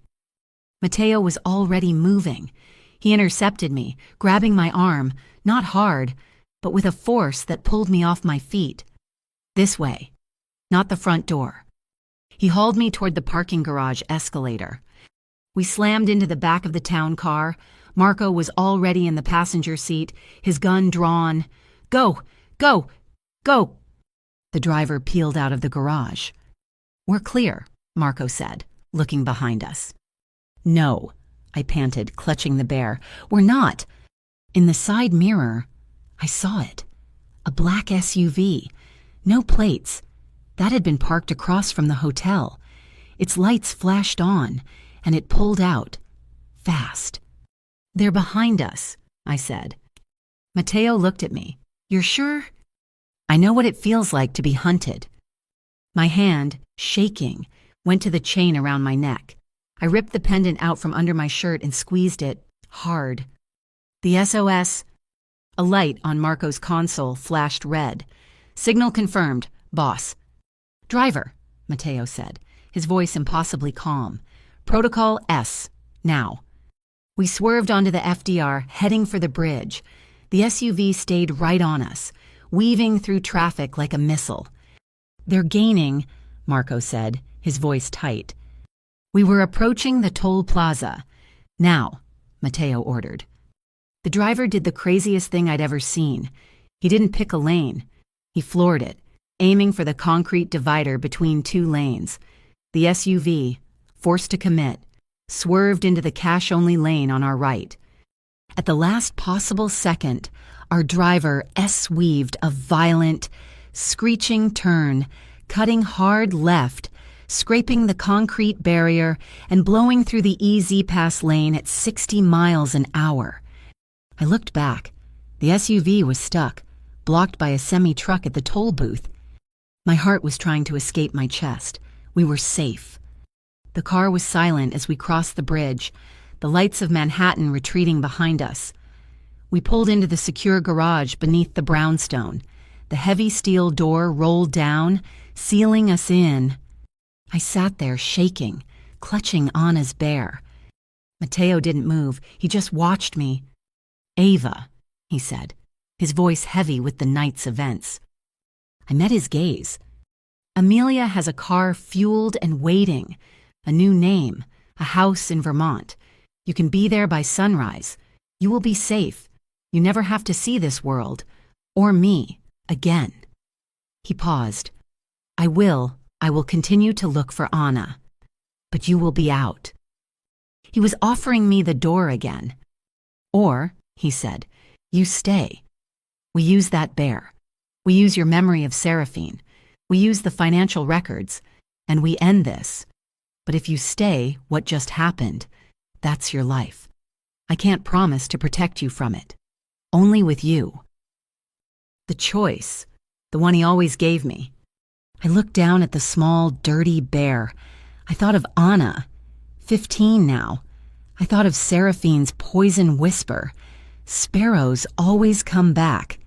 Matteo was already moving. He intercepted me, grabbing my arm, not hard, but with a force that pulled me off my feet. "This way, not the front door." He hauled me toward the parking garage escalator. We slammed into the back of the town car. Marco was already in the passenger seat, his gun drawn. "Go! Go! Go!" The driver peeled out of the garage. "We're clear," Marco said, looking behind us. "No," I panted, clutching the bear. "We're not." In the side mirror, I saw it. A black SUV. No plates. That had been parked across from the hotel. Its lights flashed on, and it pulled out. Fast. "They're behind us," I said. Matteo looked at me. "You're sure?" "I know what it feels like to be hunted." My hand, shaking, went to the chain around my neck. I ripped the pendant out from under my shirt and squeezed it hard. The SOS. A light on Marco's console flashed red. "Signal confirmed, boss." "Driver," Matteo said, his voice impossibly calm. "Protocol S, now." We swerved onto the FDR, heading for the bridge. The SUV stayed right on us, weaving through traffic like a missile. "They're gaining," Marco said, his voice tight. We were approaching the toll plaza. "Now," Matteo ordered. The driver did the craziest thing I'd ever seen. He didn't pick a lane. He floored it, aiming for the concrete divider between two lanes. The SUV, forced to commit, swerved into the cash-only lane on our right. At the last possible second, our driver S-weaved a violent, screeching turn, cutting hard left, scraping the concrete barrier and blowing through the EZ Pass lane at 60 miles an hour. I looked back. The SUV was stuck, blocked by a semi-truck at the toll booth. My heart was trying to escape my chest. We were safe. The car was silent as we crossed the bridge, the lights of Manhattan retreating behind us. We pulled into the secure garage beneath the brownstone. The heavy steel door rolled down, sealing us in. I sat there shaking, clutching Anna's bear. Matteo didn't move. He just watched me. "Ava," he said, his voice heavy with the night's events. I met his gaze. "Amelia has a car fueled and waiting. A new name, a house in Vermont. You can be there by sunrise. You will be safe. You never have to see this world, or me, again." He paused. I will continue to look for Anna. But you will be out." He was offering me the door again. "Or," he said, "you stay. We use that bear. We use your memory of Seraphine. We use the financial records, and we end this. But if you stay, what just happened, that's your life. I can't promise to protect you from it. Only with you." The choice, the one he always gave me. I looked down at the small, dirty bear. I thought of Anna, 15 now. I thought of Seraphine's poison whisper. Sparrows always come back.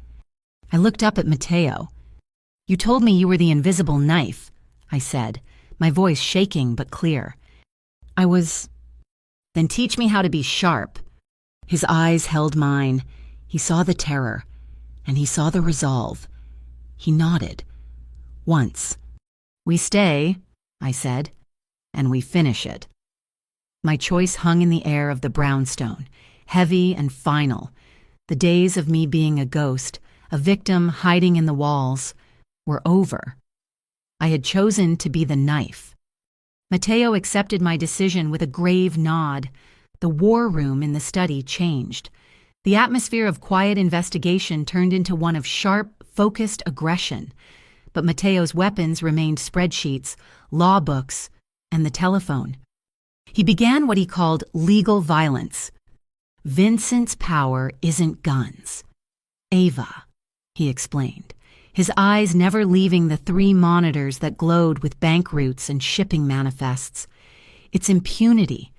I looked up at Matteo. "You told me you were the invisible knife," I said, my voice shaking but clear. "I was..." "Then teach me how to be sharp." His eyes held mine. He saw the terror, and he saw the resolve. He nodded. "Once. We stay," I said, "and we finish it." My choice hung in the air of the brownstone, heavy and final. The days of me being a ghost, a victim hiding in the walls, were over. I had chosen to be the knife. Matteo accepted my decision with a grave nod. The war room in the study changed. The atmosphere of quiet investigation turned into one of sharp, focused aggression. But Matteo's weapons remained spreadsheets, law books, and the telephone. He began what he called legal violence. "Vincent's power isn't guns. Ava," he explained, his eyes never leaving the 3 monitors that glowed with bank routes and shipping manifests. "It's impunity.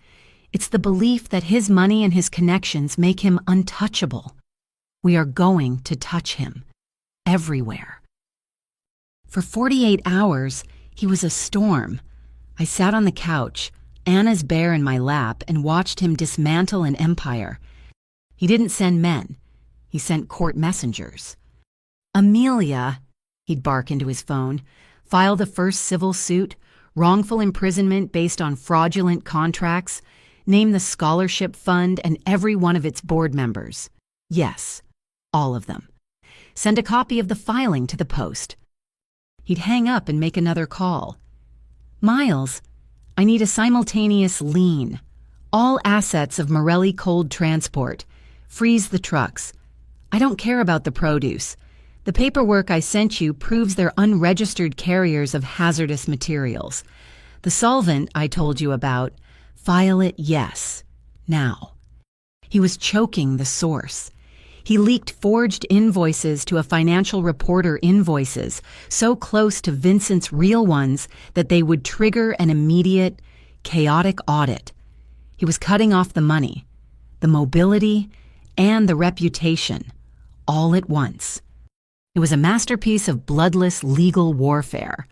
It's the belief that his money and his connections make him untouchable. We are going to touch him. Everywhere." For 48 hours, he was a storm. I sat on the couch, Anna's bear in my lap, and watched him dismantle an empire. He didn't send men. He sent court messengers. "Amelia," he'd bark into his phone, "file the first civil suit, wrongful imprisonment based on fraudulent contracts, name the scholarship fund and every one of its board members. Yes, all of them. Send a copy of the filing to the Post." He'd hang up and make another call. "Miles, I need a simultaneous lien. All assets of Morelli Cold Transport. Freeze the trucks. I don't care about the produce. The paperwork I sent you proves they're unregistered carriers of hazardous materials. The solvent I told you about, file it yes, now. He was choking the source. He leaked forged invoices to a financial reporter invoices so close to Vincent's real ones that they would trigger an immediate, chaotic audit. He was cutting off the money, the mobility, and the reputation, all at once. It was a masterpiece of bloodless legal warfare.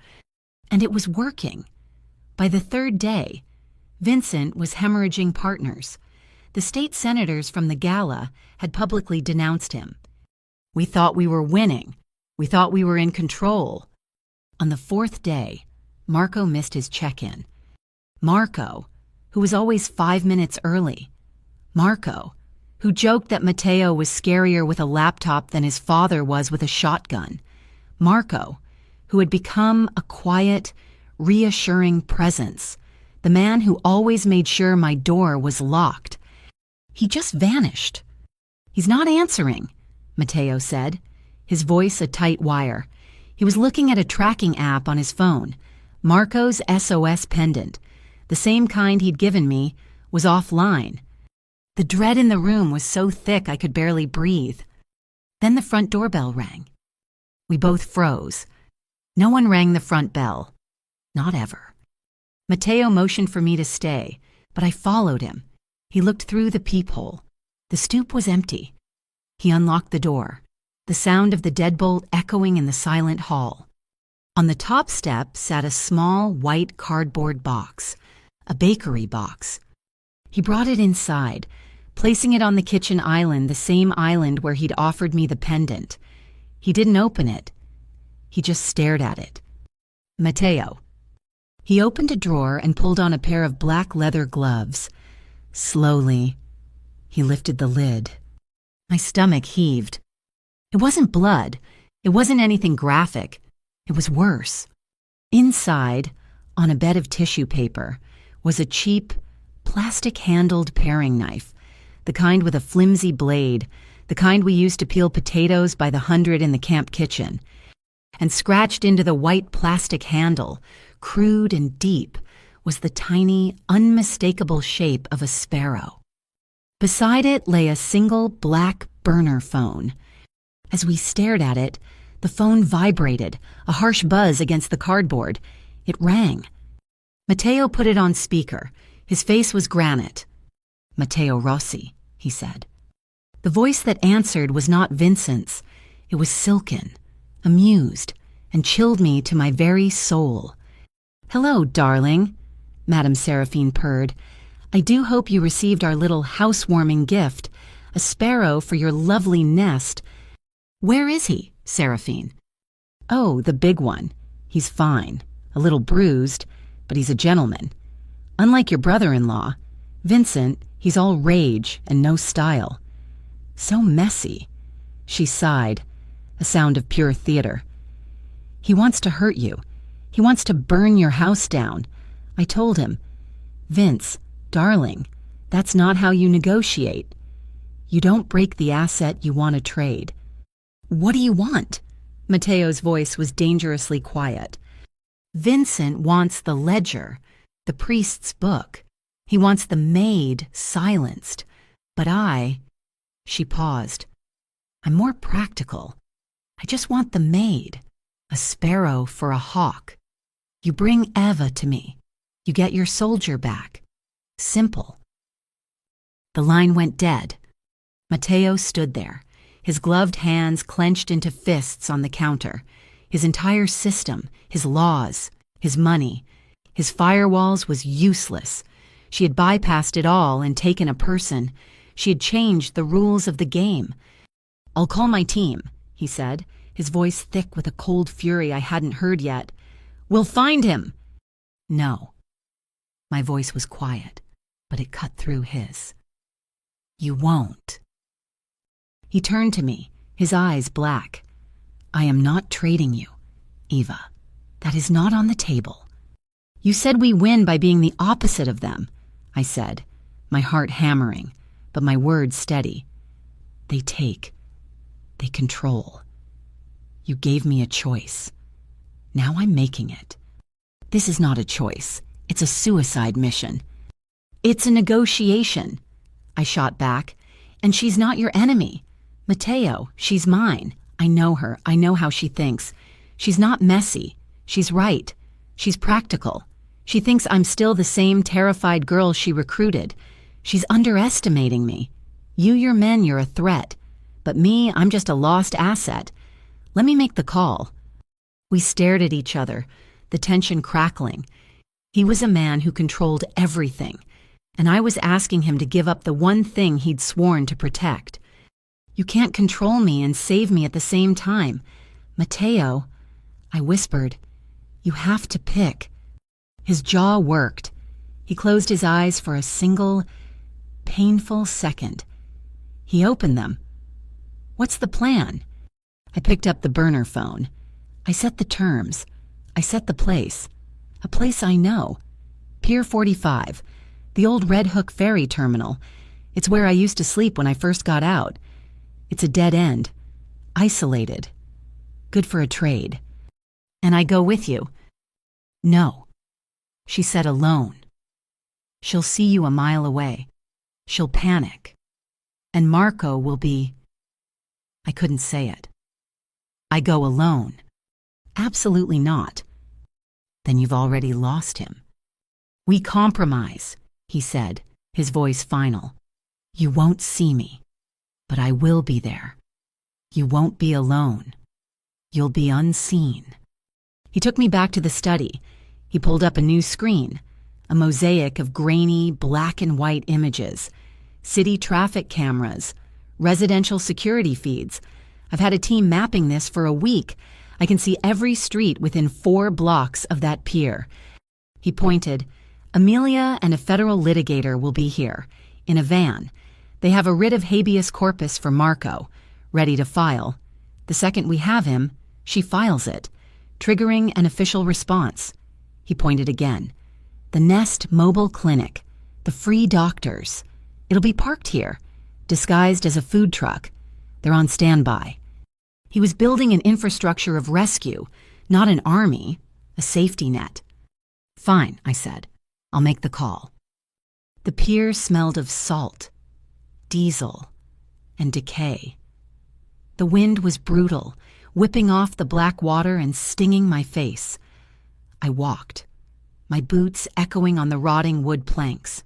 And it was working. By the third day, Vincent was hemorrhaging partners. The state senators from the gala had publicly denounced him. We thought we were winning. We thought we were in control. On the fourth day, Marco missed his check-in. Marco, who was always 5 minutes early. Marco, who joked that Matteo was scarier with a laptop than his father was with a shotgun. Marco, who had become a quiet, reassuring presence, the man who always made sure my door was locked. He just vanished. He's not answering, Matteo said, his voice a tight wire. He was looking at a tracking app on his phone. Marco's SOS pendant, the same kind he'd given me, was offline. The dread in the room was so thick I could barely breathe. Then the front doorbell rang. We both froze. No one rang the front bell. Not ever. Matteo motioned for me to stay, but I followed him. He looked through the peephole. The stoop was empty. He unlocked the door, the sound of the deadbolt echoing in the silent hall. On the top step sat a small white cardboard box, a bakery box. He brought it inside, placing it on the kitchen island, the same island where he'd offered me the pendant. He didn't open it. He just stared at it. Matteo. He opened a drawer and pulled on a pair of black leather gloves. Slowly, he lifted the lid. My stomach heaved. It wasn't blood. It wasn't anything graphic. It was worse. Inside, on a bed of tissue paper, was a cheap, plastic-handled paring knife, the kind with a flimsy blade, the kind we used to peel potatoes by the 100 in the camp kitchen. And scratched into the white plastic handle, crude and deep, was the tiny, unmistakable shape of a sparrow. Beside it lay a single black burner phone. As we stared at it, the phone vibrated, a harsh buzz against the cardboard. It rang. Matteo put it on speaker. His face was granite. Matteo Rossi, he said. The voice that answered was not Vincent's. It was silken, amused, and chilled me to my very soul. Hello, darling, Madame Seraphine purred. I do hope you received our little housewarming gift, a sparrow for your lovely nest. Where is he, Seraphine? Oh, the big one. He's fine, a little bruised, but he's a gentleman. Unlike your brother-in-law, Vincent, he's all rage and no style. So messy. She sighed, a sound of pure theater. He wants to hurt you. He wants to burn your house down. I told him, Vince, darling, that's not how you negotiate. You don't break the asset you want to trade. What do you want? Matteo's voice was dangerously quiet. Vincent wants the ledger, the priest's book. He wants the maid silenced. But She paused. I'm more practical. I just want the maid, a sparrow for a hawk. You bring Eva to me. You get your soldier back. Simple. The line went dead. Matteo stood there, his gloved hands clenched into fists on the counter. His entire system, his laws, his money, his firewalls was useless. She had bypassed it all and taken a person. She had changed the rules of the game. I'll call my team, he said, his voice thick with a cold fury I hadn't heard yet. We'll find him. No. My voice was quiet, but it cut through his. You won't. He turned to me, his eyes black. I am not trading you, Eva. That is not on the table. You said we win by being the opposite of them, I said, my heart hammering, but my words steady. They take. They control. You gave me a choice. Now I'm making it. This is not a choice. It's a suicide mission. It's a negotiation, I shot back. And she's not your enemy. Mateo, she's mine. I know her. I know how she thinks. She's not messy. She's right. She's practical. She thinks I'm still the same terrified girl she recruited. She's underestimating me. Your men, you're a threat. But me, I'm just a lost asset. Let me make the call. We stared at each other, the tension crackling. He was a man who controlled everything, and I was asking him to give up the one thing he'd sworn to protect. You can't control me and save me at the same time. Mateo, I whispered, you have to pick. His jaw worked. He closed his eyes for a single, painful second. He opened them. What's the plan? I picked up the burner phone. I set the terms. I set the place. A place I know. Pier 45, the old Red Hook ferry terminal. It's where I used to sleep when I first got out. It's a dead end. Isolated. Good for a trade. And I go with you. No. She said alone. She'll see you a mile away. She'll panic. And Marco will be... I couldn't say it. I go alone. Absolutely not. Then you've already lost him. We compromise, he said, his voice final. You won't see me, but I will be there. You won't be alone. You'll be unseen. He took me back to the study. He pulled up a new screen, a mosaic of grainy black and white images, city traffic cameras, residential security feeds. I've had a team mapping this for a week. I can see every street within 4 blocks of that pier. He pointed. Amelia and a federal litigator will be here, in a van. They have a writ of habeas corpus for Marco, ready to file. The second we have him, she files it, triggering an official response. He pointed again. The Nest Mobile Clinic, the free doctors. It'll be parked here, disguised as a food truck. They're on standby. He was building an infrastructure of rescue, not an army, a safety net. Fine, I said. I'll make the call. The pier smelled of salt, diesel, and decay. The wind was brutal, whipping off the black water and stinging my face. I walked, my boots echoing on the rotting wood planks.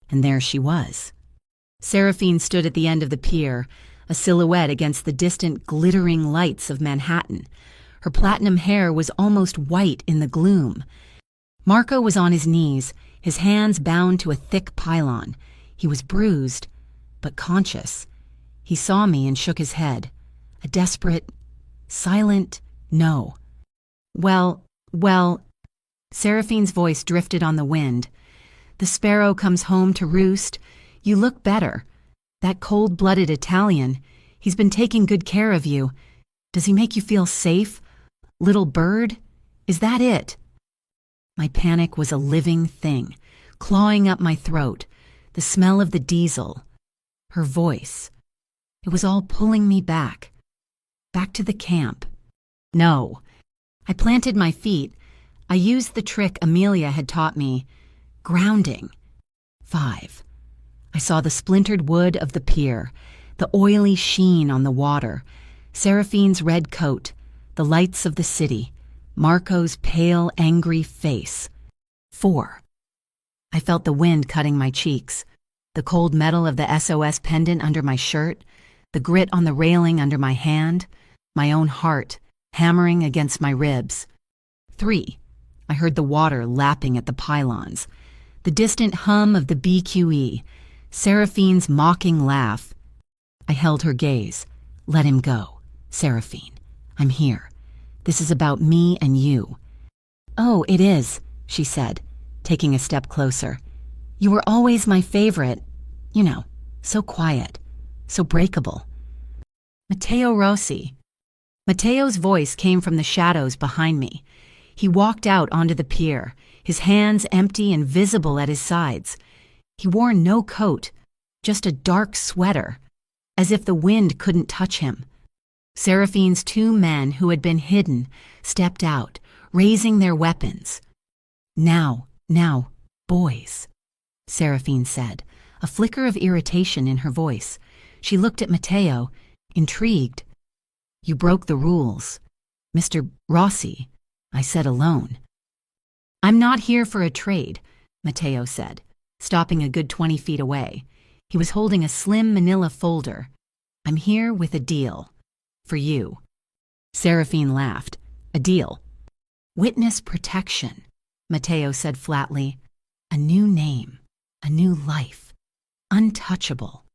And there she was. Seraphine stood at the end of the pier, a silhouette against the distant glittering lights of Manhattan. Her platinum hair was almost white in the gloom. Marco was on his knees, his hands bound to a thick pylon. He was bruised, but conscious. He saw me and shook his head. A desperate, silent no. Well, Seraphine's voice drifted on the wind. The sparrow comes home to roost. You look better. That cold-blooded Italian, he's been taking good care of you. Does he make you feel safe? Little bird? Is that it? My panic was a living thing, clawing up my throat, the smell of the diesel. Her voice. It was all pulling me back to the camp. No. I planted my feet. I used the trick Amelia had taught me. Grounding. 5. I saw the splintered wood of the pier, the oily sheen on the water, Seraphine's red coat, the lights of the city, Marco's pale, angry face. 4. I felt the wind cutting my cheeks, the cold metal of the SOS pendant under my shirt, the grit on the railing under my hand, my own heart hammering against my ribs. 3. I heard the water lapping at the pylons, the distant hum of the BQE, Seraphine's mocking laugh. I held her gaze. Let him go. Seraphine, I'm here. This is about me and you. Oh, it is, she said, taking a step closer. You were always my favorite. You know, so quiet, so breakable. Matteo Rossi. Matteo's voice came from the shadows behind me. He walked out onto the pier, his hands empty and visible at his sides. He wore no coat, just a dark sweater, as if the wind couldn't touch him. Seraphine's two men who had been hidden stepped out, raising their weapons. Now, boys, Seraphine said, a flicker of irritation in her voice. She looked at Matteo, intrigued. You broke the rules. Mr. Rossi, I said alone. I'm not here for a trade, Matteo said, stopping a good 20 feet away. He was holding a slim manila folder. I'm here with a deal. For you. Seraphine laughed. A deal. Witness protection, Matteo said flatly. A new name, a new life, untouchable.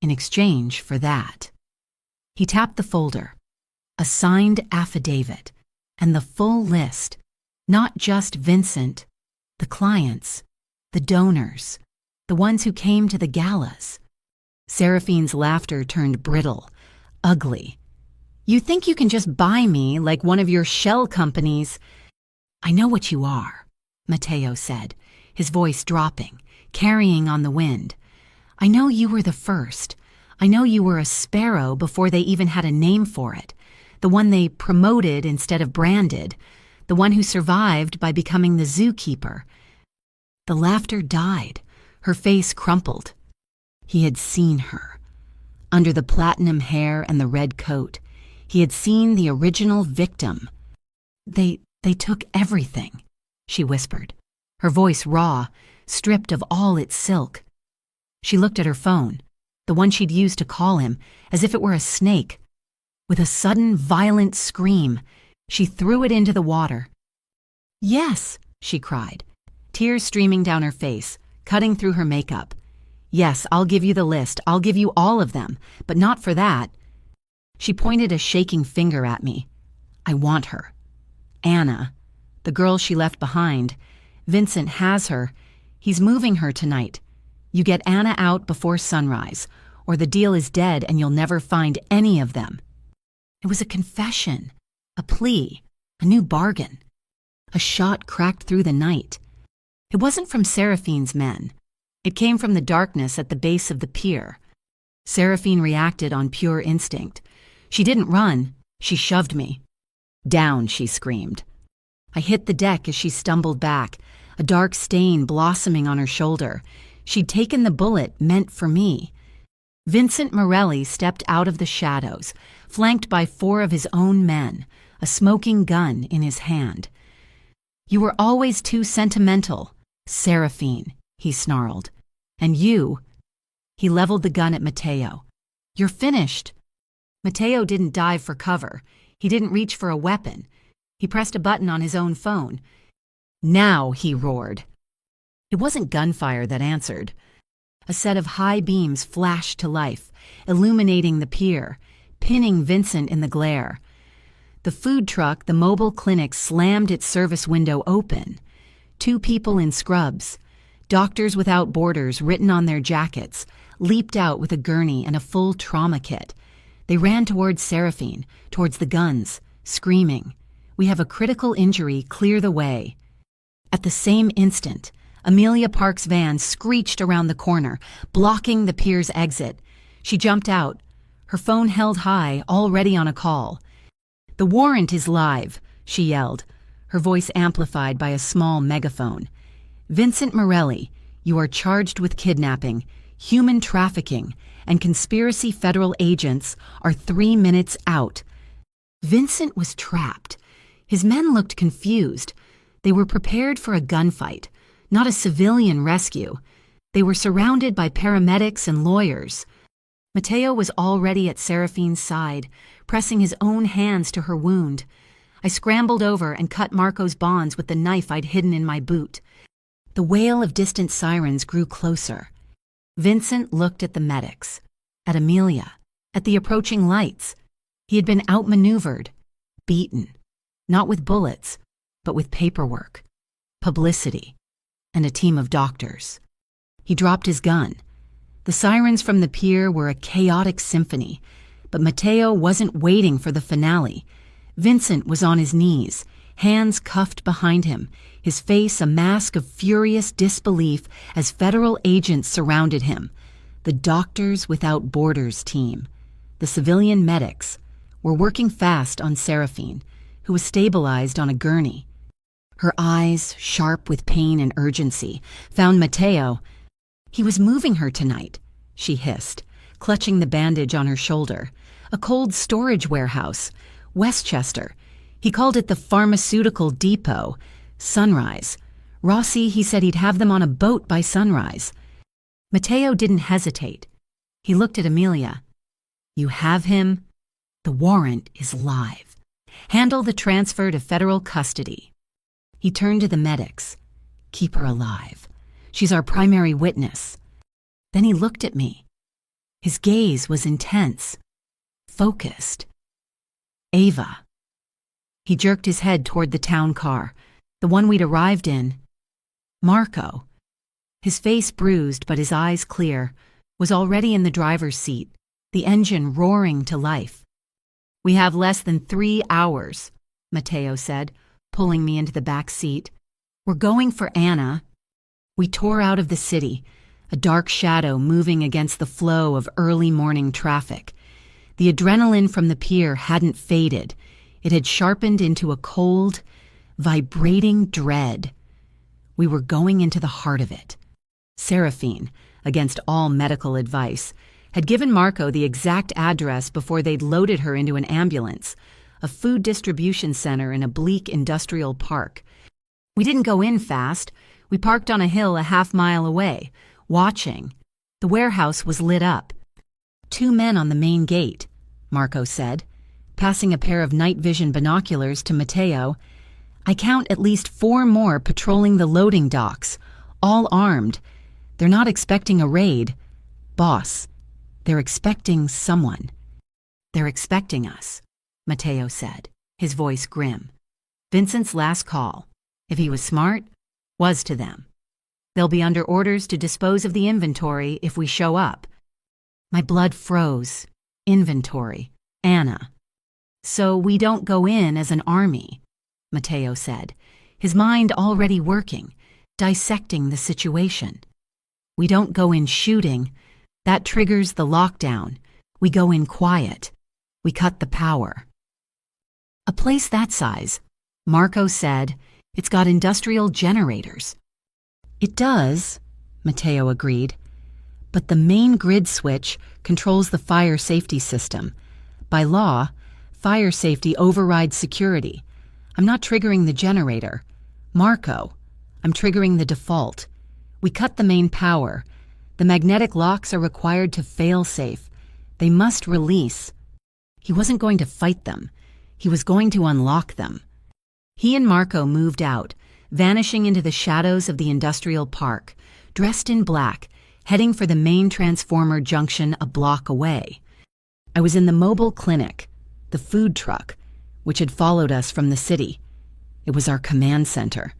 In exchange for that. He tapped the folder. A signed affidavit, and the full list, not just Vincent, the clients, the donors, the ones who came to the galas. Seraphine's laughter turned brittle, ugly. You think you can just buy me like one of your shell companies? I know what you are, Matteo said, his voice dropping, carrying on the wind. I know you were the first. I know you were a sparrow before they even had a name for it. The one they promoted instead of branded. The one who survived by becoming the zookeeper. The laughter died. Her face crumpled. He had seen her. Under the platinum hair and the red coat, he had seen the original victim. They took everything, she whispered, her voice raw, stripped of all its silk. She looked at her phone, the one she'd used to call him, as if it were a snake. With a sudden, violent scream, she threw it into the water. Yes, she cried, tears streaming down her face, cutting through her makeup. Yes, I'll give you the list. I'll give you all of them, but not for that. She pointed a shaking finger at me. I want her. Anna, the girl she left behind. Vincent has her. He's moving her tonight. You get Anna out before sunrise, or the deal is dead and you'll never find any of them. It was a confession, a plea, a new bargain. A shot cracked through the night. It wasn't from Seraphine's men. It came from the darkness at the base of the pier. Seraphine reacted on pure instinct. She didn't run. She shoved me. Down, she screamed. I hit the deck as she stumbled back, a dark stain blossoming on her shoulder. She'd taken the bullet meant for me. Vincent Morelli stepped out of the shadows, flanked by 4 of his own men, a smoking gun in his hand. You were always too sentimental, Seraphine, he snarled. And you... He leveled the gun at Matteo. You're finished. Matteo didn't dive for cover. He didn't reach for a weapon. He pressed a button on his own phone. Now, he roared. It wasn't gunfire that answered. A set of high beams flashed to life, illuminating the pier, pinning Vincent in the glare. The food truck, the mobile clinic, slammed its service window open. 2 people in scrubs, Doctors Without Borders written on their jackets, leaped out with a gurney and a full trauma kit. They ran towards Seraphine, towards the guns, screaming, "We have a critical injury, clear the way." At the same instant, Amelia Park's van screeched around the corner, blocking the pier's exit. She jumped out, her phone held high, already on a call. "The warrant is live," she yelled, her voice amplified by a small megaphone. "Vincent Morelli, you are charged with kidnapping, human trafficking, and conspiracy. Federal agents are 3 minutes out." Vincent was trapped. His men looked confused. They were prepared for a gunfight, not a civilian rescue. They were surrounded by paramedics and lawyers. Matteo was already at Seraphine's side, pressing his own hands to her wound. I scrambled over and cut Marco's bonds with the knife I'd hidden in my boot. The wail of distant sirens grew closer. Vincent looked at the medics, at Amelia, at the approaching lights. He had been outmaneuvered, beaten, not with bullets, but with paperwork, publicity, and a team of doctors. He dropped his gun. The sirens from the pier were a chaotic symphony, but Matteo wasn't waiting for the finale. Vincent was on his knees, hands cuffed behind him, his face a mask of furious disbelief as federal agents surrounded him. The Doctors Without Borders team, the civilian medics, were working fast on Seraphine, who was stabilized on a gurney. Her eyes, sharp with pain and urgency, found Matteo. "He was moving her tonight," she hissed, clutching the bandage on her shoulder. "A cold storage warehouse, Westchester. He called it the pharmaceutical depot. Sunrise. Rossi, he said he'd have them on a boat by sunrise." Matteo didn't hesitate. He looked at Amelia. "You have him? The warrant is live. Handle the transfer to federal custody." He turned to the medics. "Keep her alive. She's our primary witness." Then he looked at me. His gaze was intense, focused. "Ava." He jerked his head toward the town car, the one we'd arrived in. Marco, his face bruised but his eyes clear, was already in the driver's seat, the engine roaring to life. "We have less than 3 hours," Matteo said, pulling me into the back seat. "We're going for Anna." We tore out of the city, a dark shadow moving against the flow of early morning traffic. The adrenaline from the pier hadn't faded. It had sharpened into a cold, vibrating dread. We were going into the heart of it. Seraphine, against all medical advice, had given Marco the exact address before they'd loaded her into an ambulance, a food distribution center in a bleak industrial park. We didn't go in fast. We parked on a hill a half-mile away, watching. The warehouse was lit up. 2 men on the main gate, Marco said, passing a pair of night vision binoculars to Matteo. "I count at least 4 more patrolling the loading docks, all armed. They're not expecting a raid. Boss, they're expecting someone." "They're expecting us," Matteo said, his voice grim. Vincent's last call, if he was smart, was to them. "They'll be under orders to dispose of the inventory if we show up." My blood froze. Inventory. Anna. "So we don't go in as an army," Matteo said, his mind already working, dissecting the situation. "We don't go in shooting. That triggers the lockdown. We go in quiet. We cut the power." "A place that size," Marco said, "it's got industrial generators." "It does," Matteo agreed. "But the main grid switch controls the fire safety system. By law, fire safety overrides security. I'm not triggering the generator. Marco, I'm triggering the default. We cut the main power. The magnetic locks are required to fail safe. They must release." He wasn't going to fight them. He was going to unlock them. He and Marco moved out, vanishing into the shadows of the industrial park, dressed in black, heading for the main transformer junction a block away. I was in the mobile clinic, the food truck, which had followed us from the city. It was our command center.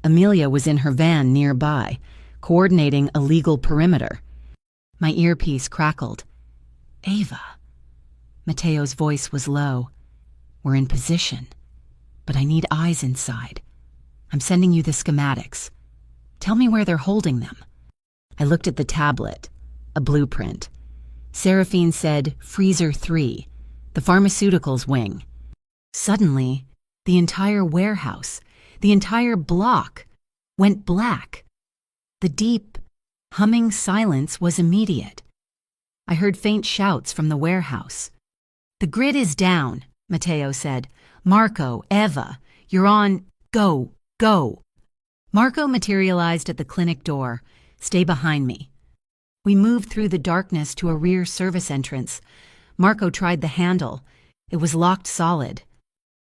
Amelia was in her van nearby, coordinating a legal perimeter. My earpiece crackled. "Ava." Matteo's voice was low. "We're in position, but I need eyes inside. I'm sending you the schematics. Tell me where they're holding them." I looked at the tablet, a blueprint. Seraphine said Freezer 3, the pharmaceuticals wing. Suddenly, the entire warehouse, the entire block, went black. The deep, humming silence was immediate. I heard faint shouts from the warehouse. "The grid is down," Matteo said. "Marco, Eva, you're on. Go, go." Marco materialized at the clinic door. "Stay behind me." We moved through the darkness to a rear service entrance. Marco tried the handle. It was locked solid.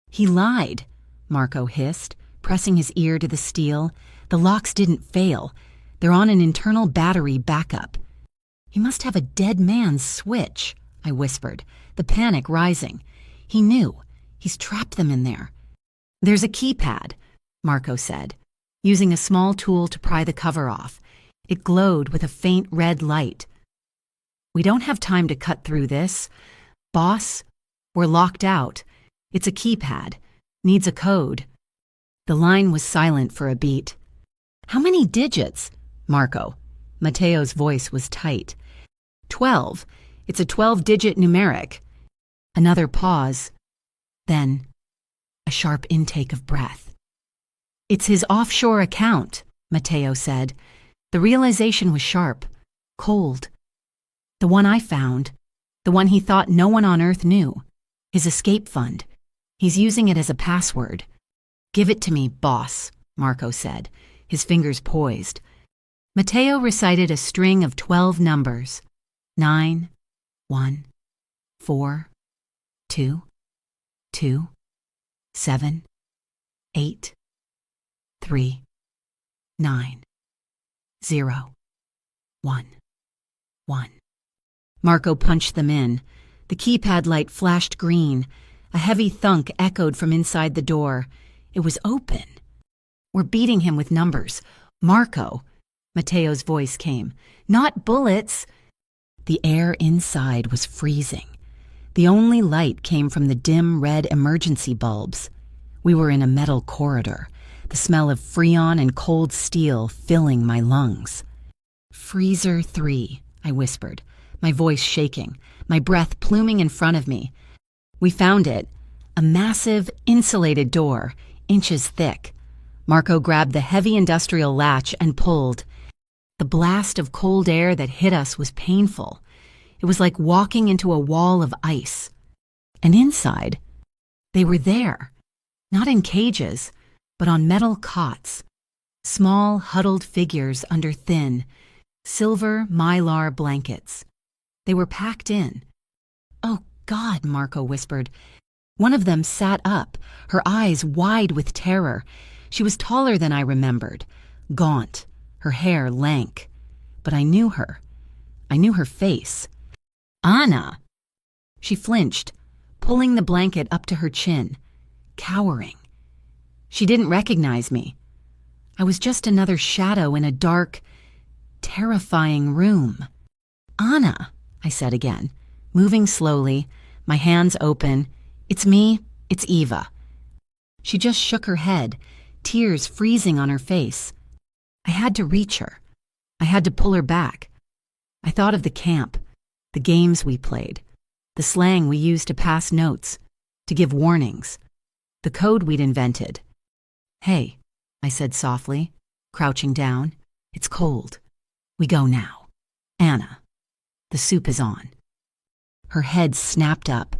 "He lied," Marco hissed, pressing his ear to the steel. "The locks didn't fail. They're on an internal battery backup." "He must have a dead man's switch," I whispered, the panic rising. "He knew. He's trapped them in there." "There's a keypad," Marco said, using a small tool to pry the cover off. It glowed with a faint red light. "We don't have time to cut through this. Boss, we're locked out. It's a keypad. Needs a code." The line was silent for a beat. "How many digits?" "Marco." Matteo's voice was tight. 12. It's a 12-digit numeric. Another pause, then a sharp intake of breath. "It's his offshore account," Mateo said. The realization was sharp, cold. "The one I found, the one he thought no one on Earth knew. His escape fund. He's using it as a password." "Give it to me, boss," Marco said, his fingers poised. Mateo recited a string of 12 numbers. 9, 1, 4, 2, 2, 7, 8, 3, 9, 0, 1, 1. Marco punched them in. The keypad light flashed green. A heavy thunk echoed from inside the door. It was open. "We're beating him with numbers. Marco," Mateo's voice came. "Not bullets." The air inside was freezing. The only light came from the dim red emergency bulbs. We were in a metal corridor, the smell of Freon and cold steel filling my lungs. "Freezer 3, I whispered, my voice shaking, my breath pluming in front of me. We found it, a massive, insulated door, inches thick. Marco grabbed the heavy industrial latch and pulled. The blast of cold air that hit us was painful. It was like walking into a wall of ice. And inside, they were there, not in cages, but on metal cots, small, huddled figures under thin, silver mylar blankets. They were packed in. "Oh, God," Marco whispered. One of them sat up, her eyes wide with terror. She was taller than I remembered, gaunt, her hair lank. But I knew her. I knew her face. "Anna!" She flinched, pulling the blanket up to her chin, cowering. She didn't recognize me. I was just another shadow in a dark, terrifying room. "Anna," I said again, moving slowly, my hands open. "It's me, it's Eva." She just shook her head, tears freezing on her face. I had to reach her. I had to pull her back. I thought of the camp, the games we played, the slang we used to pass notes, to give warnings, the code we'd invented. "Hey," I said softly, crouching down. "It's cold. We go now. Anna, the soup is on." Her head snapped up,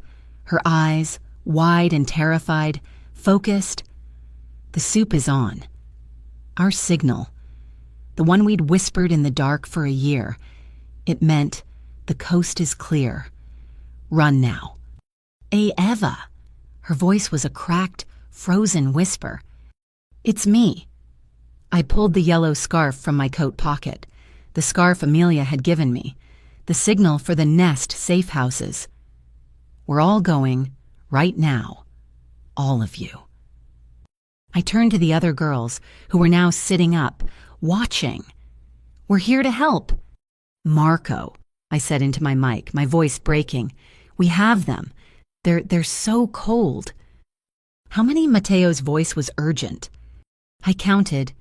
her eyes, wide and terrified, focused. The soup is on. Our signal. The one we'd whispered in the dark for a year. It meant, the coast is clear. Run now. "Hey, Eva." Her voice was a cracked, frozen whisper. "It's me." I pulled the yellow scarf from my coat pocket, the scarf Amelia had given me, the signal for the nest safe houses. "We're all going, right now. All of you." I turned to the other girls, who were now sitting up, watching. "We're here to help." "Marco," I said into my mic, my voice breaking. "We have them. They're so cold." How many? Mateo's voice was urgent. I counted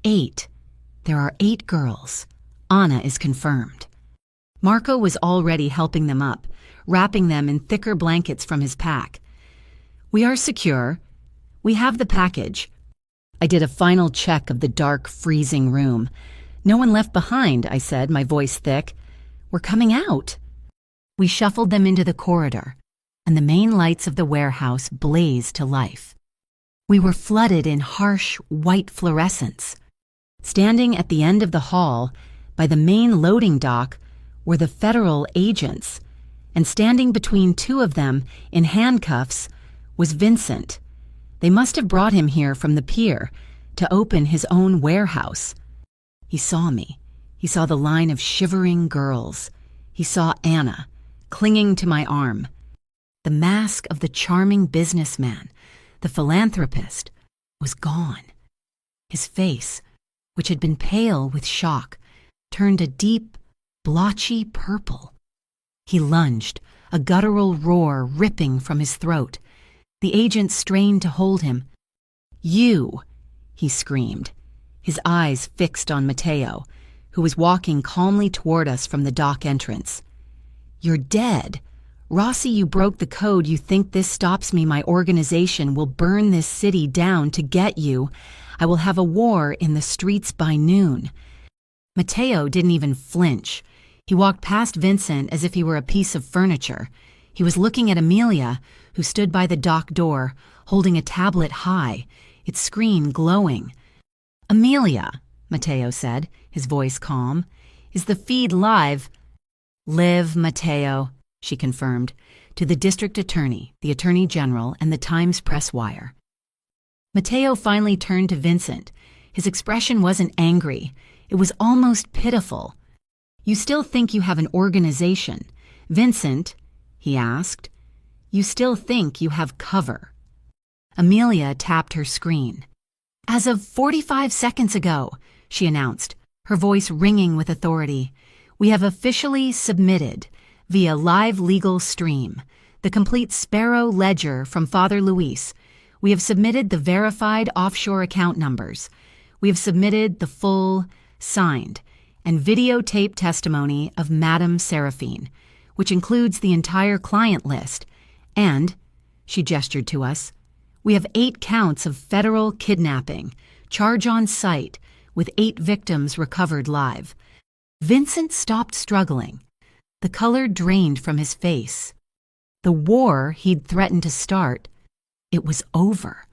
8. There are 8 girls. Anna is confirmed. Marco was already helping them up, wrapping them in thicker blankets from his pack. "We are secure. We have the package." I did a final check of the dark, freezing room. "No one left behind," I said, my voice thick. "We're coming out." We shuffled them into the corridor, and the main lights of the warehouse blazed to life. We were flooded in harsh, white fluorescence. Standing at the end of the hall, by the main loading dock, were the federal agents, and standing between 2 of them, in handcuffs, was Vincent. They must have brought him here from the pier to open his own warehouse. He saw me. He saw the line of shivering girls. He saw Anna, clinging to my arm. The mask of the charming businessman, the philanthropist, was gone. His face, which had been pale with shock, turned a deep, blotchy purple. He lunged, a guttural roar ripping from his throat. The agent strained to hold him. "You!" he screamed, his eyes fixed on Mateo, who was walking calmly toward us from the dock entrance. "You're dead. Rossi, you broke the code. You think this stops me? My organization will burn this city down to get you. I will have a war in the streets by noon." Matteo didn't even flinch. He walked past Vincent as if he were a piece of furniture. He was looking at Amelia, who stood by the dock door, holding a tablet high, its screen glowing. "Amelia," Matteo said, his voice calm, "is the feed live?" "Live, Matteo," she confirmed, to the district attorney, the attorney general, and the Times press wire. Matteo finally turned to Vincent. His expression wasn't angry. It was almost pitiful. "You still think you have an organization, Vincent?" he asked. "You still think you have cover?" Amelia tapped her screen. "As of 45 seconds ago," she announced, her voice ringing with authority, "we have officially submitted, via live legal stream, the complete Sparrow ledger from Father Luis. We have submitted the verified offshore account numbers. We have submitted the full, signed, and videotape testimony of Madame Seraphine, which includes the entire client list, and," she gestured to us, "we have 8 counts of federal kidnapping, charge on site, with 8 victims recovered live." Vincent stopped struggling. The color drained from his face. The war he'd threatened to start, it was over.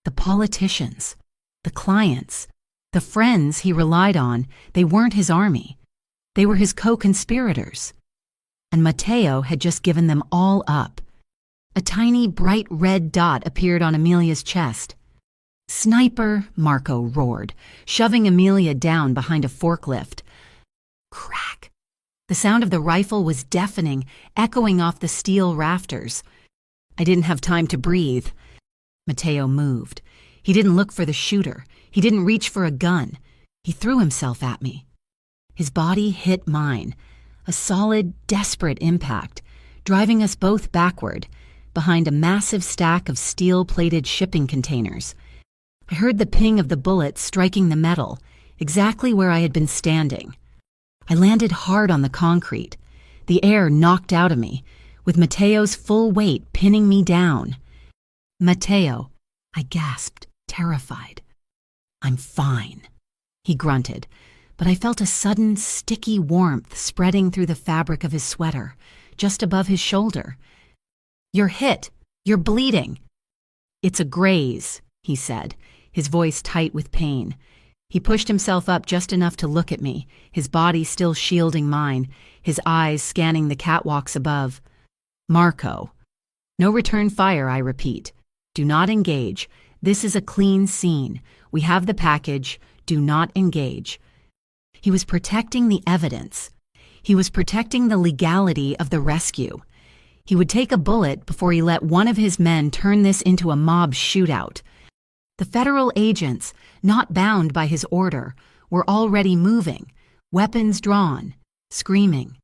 The politicians, the clients, the friends he relied on, they weren't his army. They were his co-conspirators. And Matteo had just given them all up. A tiny bright red dot appeared on Amelia's chest. "Sniper," Marco roared, shoving Amelia down behind a forklift. Crack. The sound of the rifle was deafening, echoing off the steel rafters. I didn't have time to breathe. Matteo moved. He didn't look for the shooter. He didn't reach for a gun. He threw himself at me. His body hit mine, a solid, desperate impact, driving us both backward, behind a massive stack of steel-plated shipping containers. I heard the ping of the bullet striking the metal, exactly where I had been standing. I landed hard on the concrete, the air knocked out of me, with Matteo's full weight pinning me down. "Matteo," I gasped, terrified. "I'm fine," he grunted, but I felt a sudden, sticky warmth spreading through the fabric of his sweater, just above his shoulder. "You're hit. You're bleeding." "It's a graze," he said, his voice tight with pain. He pushed himself up just enough to look at me, his body still shielding mine, his eyes scanning the catwalks above. "Marco." "No return fire, I repeat. Do not engage. This is a clean scene. We have the package. Do not engage." He was protecting the evidence. He was protecting the legality of the rescue. He would take a bullet before he let one of his men turn this into a mob shootout. The federal agents, not bound by his order, were already moving, weapons drawn, screaming.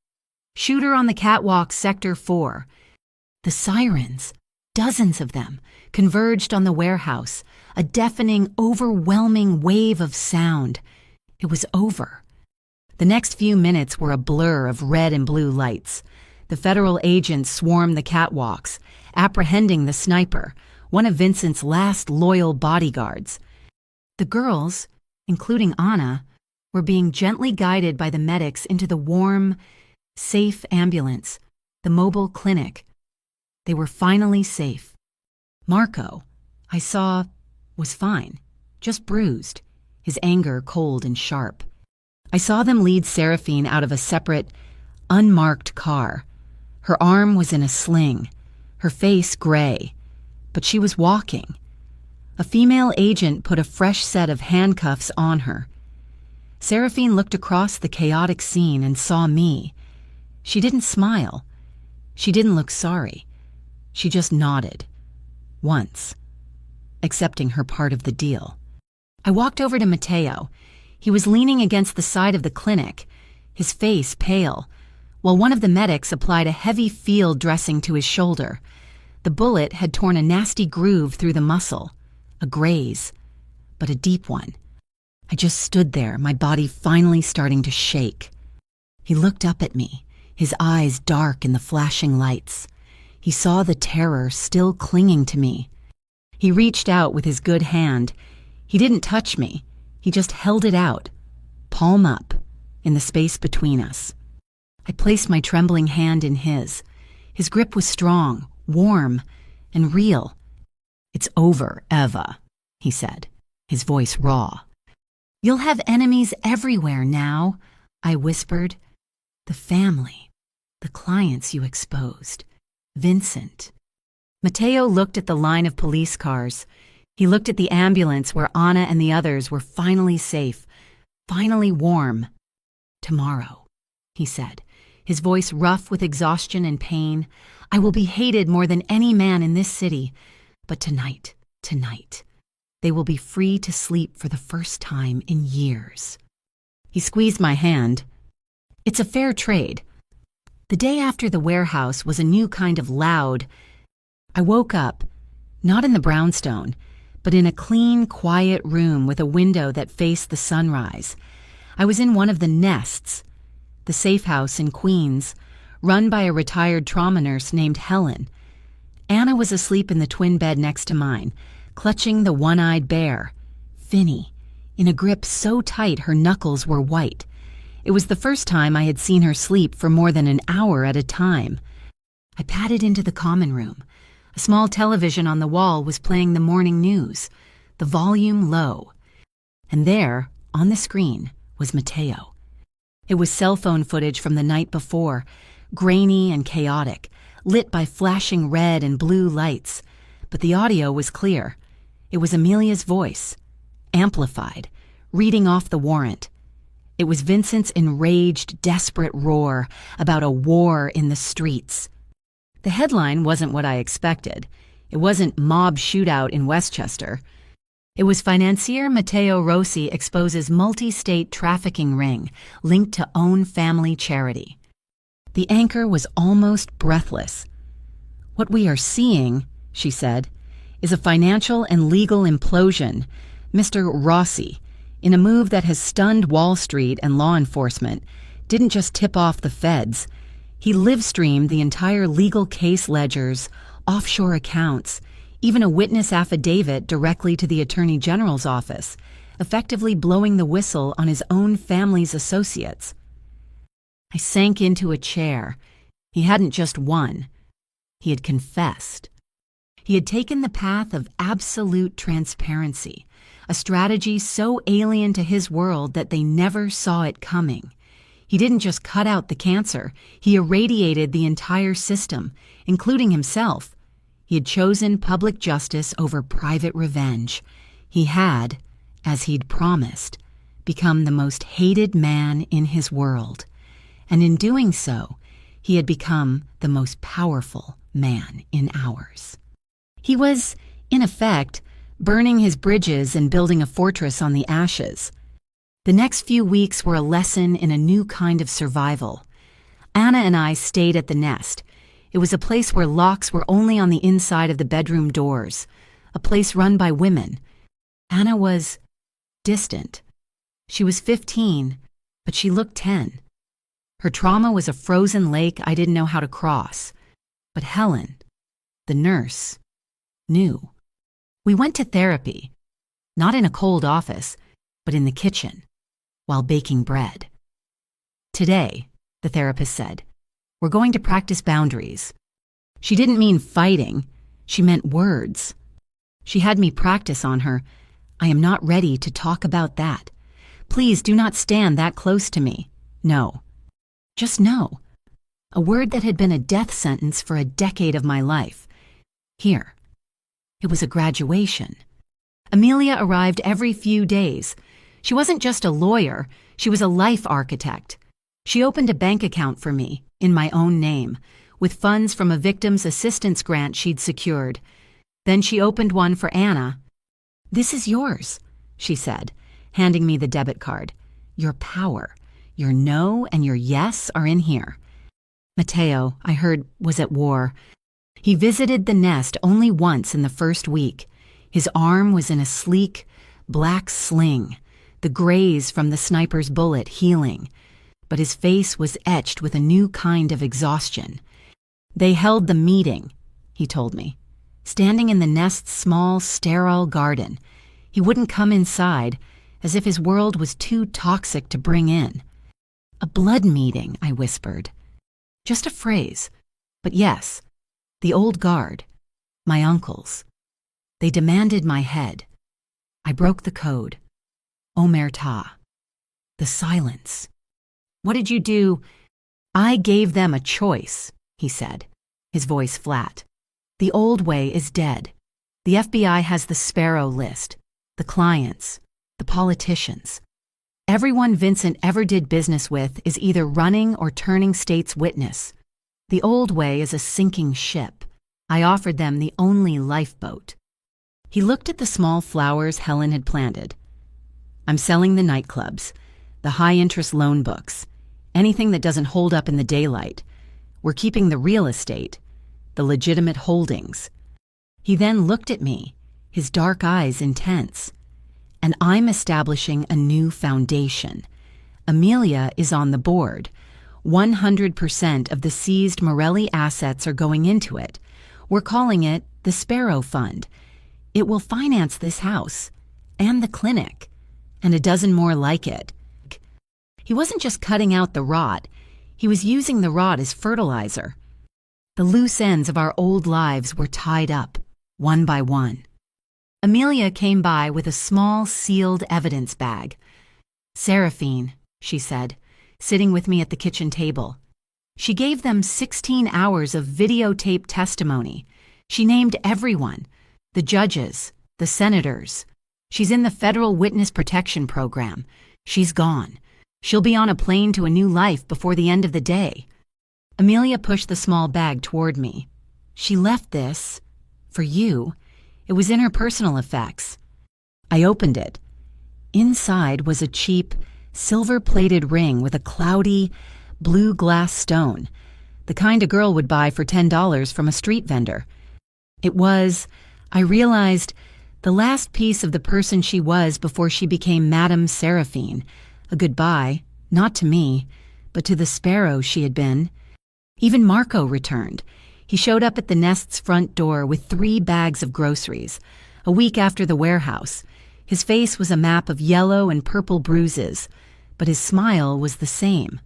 "Shooter on the catwalk, Sector 4. The sirens, dozens of them, converged on the warehouse, a deafening, overwhelming wave of sound. It was over. The next few minutes were a blur of red and blue lights. The federal agents swarmed the catwalks, apprehending the sniper, one of Vincent's last loyal bodyguards. The girls, including Anna, were being gently guided by the medics into the warm, safe ambulance, the mobile clinic. They were finally safe. Marco, I saw, was fine, just bruised, his anger cold and sharp. I saw them lead Seraphine out of a separate, unmarked car. Her arm was in a sling, her face gray, but she was walking. A female agent put a fresh set of handcuffs on her. Seraphine looked across the chaotic scene and saw me. She didn't smile. She didn't look sorry. She just nodded. Once. Accepting her part of the deal. I walked over to Matteo. He was leaning against the side of the clinic, his face pale, while one of the medics applied a heavy field dressing to his shoulder. The bullet had torn a nasty groove through the muscle, a graze, but a deep one. I just stood there, my body finally starting to shake. He looked up at me, his eyes dark in the flashing lights. He saw the terror still clinging to me. He reached out with his good hand. He didn't touch me. He just held it out, palm up, in the space between us. I placed my trembling hand in his. His grip was strong, warm, and real. "It's over, Eva," he said, his voice raw. "You'll have enemies everywhere now," I whispered. "The family, the clients you exposed, Vincent." Matteo looked at the line of police cars. He looked at the ambulance where Anna and the others were finally safe, finally warm. "Tomorrow," he said, his voice rough with exhaustion and pain, "I will be hated more than any man in this city. But tonight, they will be free to sleep for the first time in years." He squeezed my hand. "It's a fair trade." The day after the warehouse was a new kind of loud. I woke up, not in the brownstone, but in a clean, quiet room with a window that faced the sunrise. I was in one of the nests, the safe house in Queens, run by a retired trauma nurse named Helen. Anna was asleep in the twin bed next to mine, clutching the one-eyed bear, Finny, in a grip so tight her knuckles were white. It was the first time I had seen her sleep for more than an hour at a time. I padded into the common room. A small television on the wall was playing the morning news, the volume low. And there, on the screen, was Matteo. It was cell phone footage from the night before, grainy and chaotic, lit by flashing red and blue lights. But the audio was clear. It was Amelia's voice, amplified, reading off the warrant. It was Vincent's enraged, desperate roar about a war in the streets. The headline wasn't what I expected. It wasn't "Mob Shootout in Westchester." It was "Financier Matteo Rossi exposes multi-state trafficking ring linked to own family charity." The anchor was almost breathless. "What we are seeing," she said, "is a financial and legal implosion. Mr. Rossi, in a move that has stunned Wall Street and law enforcement, didn't just tip off the feds. He live-streamed the entire legal case ledgers, offshore accounts, even a witness affidavit directly to the Attorney General's office, effectively blowing the whistle on his own family's associates." I sank into a chair. He hadn't just won. He had confessed. He had taken the path of absolute transparency, a strategy so alien to his world that they never saw it coming. He didn't just cut out the cancer, he irradiated the entire system, including himself. He had chosen public justice over private revenge. He had, as he'd promised, become the most hated man in his world. And in doing so, he had become the most powerful man in ours. He was, in effect, burning his bridges and building a fortress on the ashes. The next few weeks were a lesson in a new kind of survival. Anna and I stayed at the nest. It was a place where locks were only on the inside of the bedroom doors, a place run by women. Anna was distant. She was 15, but she looked 10. Her trauma was a frozen lake I didn't know how to cross. But Helen, the nurse, knew. We went to therapy, not in a cold office, but in the kitchen, while baking bread. "Today," the therapist said, "we're going to practice boundaries." She didn't mean fighting, she meant words. She had me practice on her. "I am not ready to talk about that. Please do not stand that close to me. No. Just no." A word that had been a death sentence for a decade of my life. Here. It was a graduation. Amelia arrived every few days. She wasn't just a lawyer, she was a life architect. She opened a bank account for me, in my own name, with funds from a victim's assistance grant she'd secured. Then she opened one for Anna. "This is yours," she said, handing me the debit card. "Your power, your no and your yes are in here." Matteo, I heard, was at war. He visited the nest only once in the first week. His arm was in a sleek, black sling, the graze from the sniper's bullet healing. but his face was etched with a new kind of exhaustion. "They held the meeting," he told me, standing in the nest's small, sterile garden. He wouldn't come inside, as if his world was too toxic to bring in. "A blood meeting," I whispered. Just a phrase. But yes, the old guard, my uncles. They demanded my head. I broke the code. Omerta. The silence. "What did you do?" "I gave them a choice," he said, his voice flat. "The old way is dead. The FBI has the Sparrow list, the clients, the politicians. Everyone Vincent ever did business with is either running or turning state's witness. The old way is a sinking ship. I offered them the only lifeboat." He looked at the small flowers Helen had planted. "I'm selling the nightclubs, the high-interest loan books, anything that doesn't hold up in the daylight. We're keeping the real estate, the legitimate holdings." He then looked at me, his dark eyes intense. "And I'm establishing a new foundation. Amelia is on the board. 100% of the seized Morelli assets are going into it. We're calling it the Sparrow Fund. It will finance this house, and the clinic, and a dozen more like it." He wasn't just cutting out the rot, he was using the rot as fertilizer. The loose ends of our old lives were tied up, one by one. Amelia came by with a small sealed evidence bag. "Seraphine," she said, sitting with me at the kitchen table. She gave them 16 hours of videotape testimony. She named everyone, the judges, the senators. She's in the Federal Witness Protection Program. She's gone. She'll be on a plane to a new life before the end of the day. Amelia pushed the small bag toward me. "She left this for you. It was in her personal effects." I opened it. Inside was a cheap, silver-plated ring with a cloudy, blue glass stone, the kind a girl would buy for $10 from a street vendor. It was, I realized, the last piece of the person she was before she became Madame Seraphine, a goodbye, not to me, but to the sparrow she had been. Even Marco returned. He showed up at the nest's front door with 3 bags of groceries, a week after the warehouse. His face was a map of yellow and purple bruises, but his smile was the same.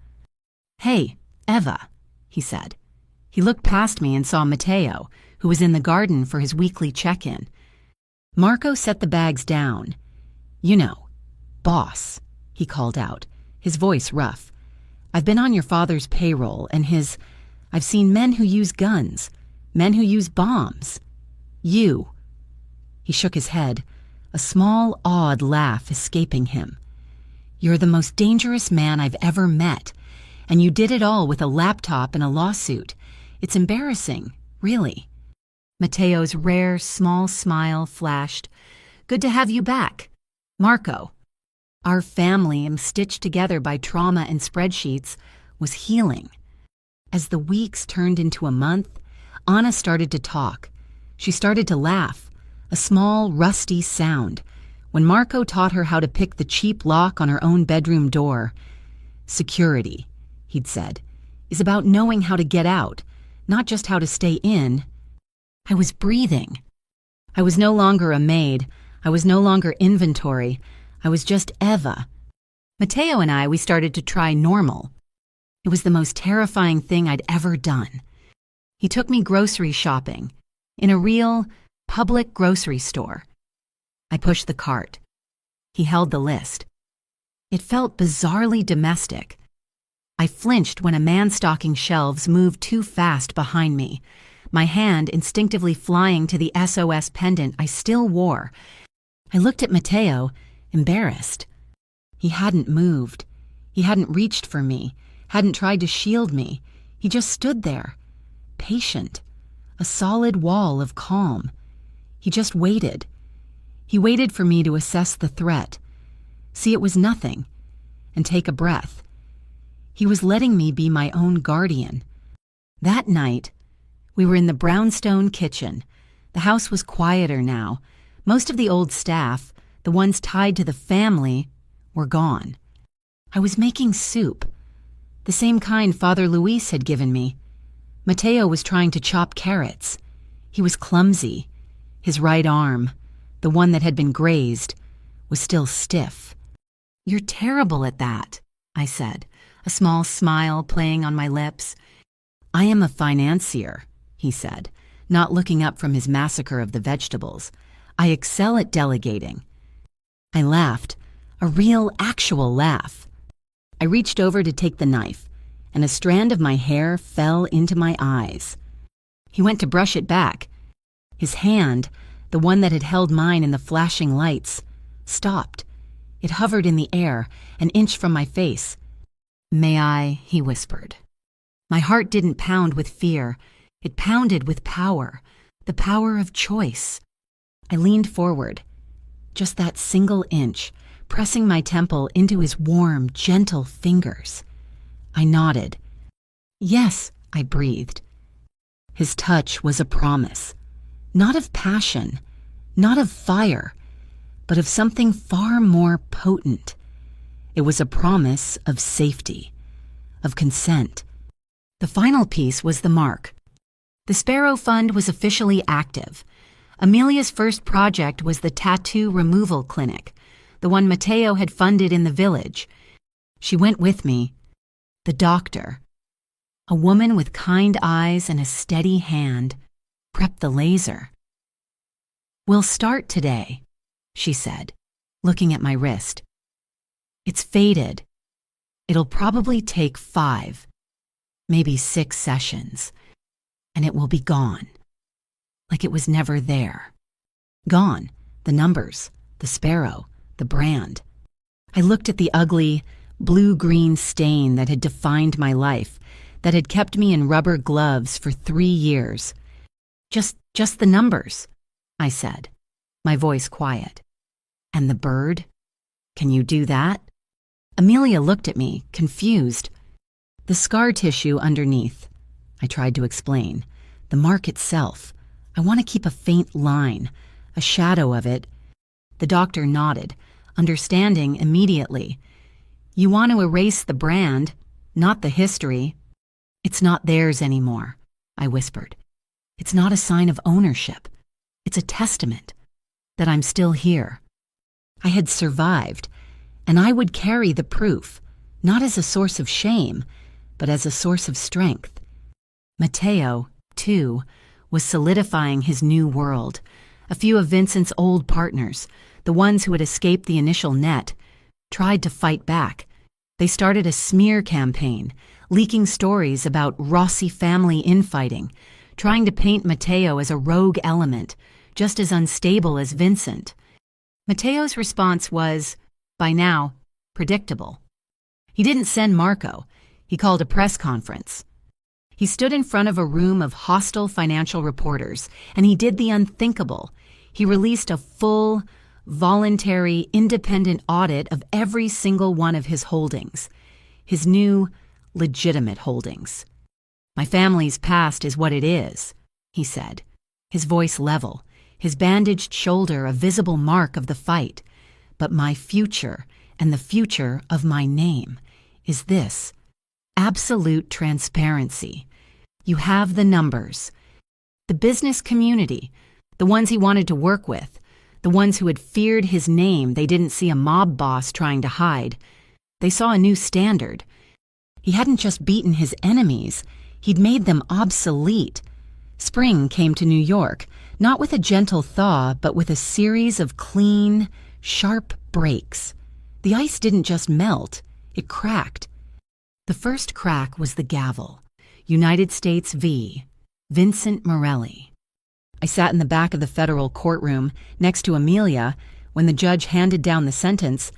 "Hey, Eva," he said. He looked past me and saw Matteo, who was in the garden for his weekly check-in. Marco set the bags down. "You know, boss," he called out, his voice rough. "I've been on your father's payroll, and I've seen men who use guns, men who use bombs. You." He shook his head, a small, awed laugh escaping him. "You're the most dangerous man I've ever met, and you did it all with a laptop and a lawsuit. It's embarrassing, really." Matteo's rare, small smile flashed. "Good to have you back, Marco." Our family, stitched together by trauma and spreadsheets, was healing. As the weeks turned into a month, Anna started to talk. She started to laugh, a small, rusty sound, when Marco taught her how to pick the cheap lock on her own bedroom door. "Security," he'd said, "is about knowing how to get out, not just how to stay in." I was breathing. I was no longer a maid. I was no longer inventory. I was just Eva. Matteo and we started to try normal. It was the most terrifying thing I'd ever done. He took me grocery shopping, in a real, public grocery store. I pushed the cart. He held the list. It felt bizarrely domestic. I flinched when a man stocking shelves moved too fast behind me, my hand instinctively flying to the SOS pendant I still wore. I looked at Matteo, embarrassed. He hadn't moved. He hadn't reached for me, hadn't tried to shield me. He just stood there, patient, a solid wall of calm. He just waited. He waited for me to assess the threat, see it was nothing, and take a breath. He was letting me be my own guardian. That night, we were in the brownstone kitchen. The house was quieter now. Most of the old staff, the ones tied to the family, were gone. I was making soup. The same kind Father Luis had given me. Mateo was trying to chop carrots. He was clumsy. His right arm, the one that had been grazed, was still stiff. "You're terrible at that," I said, a small smile playing on my lips. "I am a financier," he said, not looking up from his massacre of the vegetables. "I excel at delegating." I laughed, a real, actual laugh. I reached over to take the knife, and a strand of my hair fell into my eyes. He went to brush it back. His hand, the one that had held mine in the flashing lights, stopped. It hovered in the air, an inch from my face. "May I?" he whispered. My heart didn't pound with fear. It pounded with power, the power of choice. I leaned forward, just that single inch, pressing my temple into his warm, gentle fingers. I nodded. "Yes," I breathed. His touch was a promise, not of passion, not of fire, but of something far more potent. It was a promise of safety, of consent. The final piece was the mark. The Sparrow Fund was officially active. Amelia's first project was the tattoo removal clinic, the one Mateo had funded in the village. She went with me. The doctor, a woman with kind eyes and a steady hand, prepped the laser. "We'll start today," she said, looking at my wrist. "It's faded. It'll probably take 5, maybe 6 sessions, and it will be gone. Like it was never there. Gone, the numbers, the sparrow, the brand." I looked at the ugly, blue-green stain that had defined my life, that had kept me in rubber gloves for 3 years. Just the numbers," I said, my voice quiet. "And the bird? Can you do that?" Amelia looked at me, confused. "The scar tissue underneath," I tried to explain. "The mark itself. I want to keep a faint line, a shadow of it." The doctor nodded, understanding immediately. "You want to erase the brand, not the history." "It's not theirs anymore," I whispered. "It's not a sign of ownership. It's a testament that I'm still here. I had survived, and I would carry the proof, not as a source of shame, but as a source of strength." Mateo, too, was solidifying his new world. A few of Vincent's old partners, the ones who had escaped the initial net, tried to fight back. They started a smear campaign, leaking stories about Rossi family infighting, trying to paint Mateo as a rogue element, just as unstable as Vincent. Mateo's response was, by now, predictable. He didn't send Marco. He called a press conference. He stood in front of a room of hostile financial reporters, and he did the unthinkable. He released a full, voluntary, independent audit of every single one of his holdings, his new, legitimate holdings. "My family's past is what it is," he said, his voice level, his bandaged shoulder a visible mark of the fight. "But my future, and the future of my name, is this: absolute transparency. You have the numbers. The business community, the ones he wanted to work with, the ones who had feared his name they didn't see a mob boss trying to hide. They saw a new standard. He hadn't just beaten his enemies, he'd made them obsolete. Spring came to New York, not with a gentle thaw, but with a series of clean, sharp breaks. The ice didn't just melt, it cracked. The first crack was the gavel. United States v. Vincent Morelli. I sat in the back of the federal courtroom next to Amelia when the judge handed down the sentence.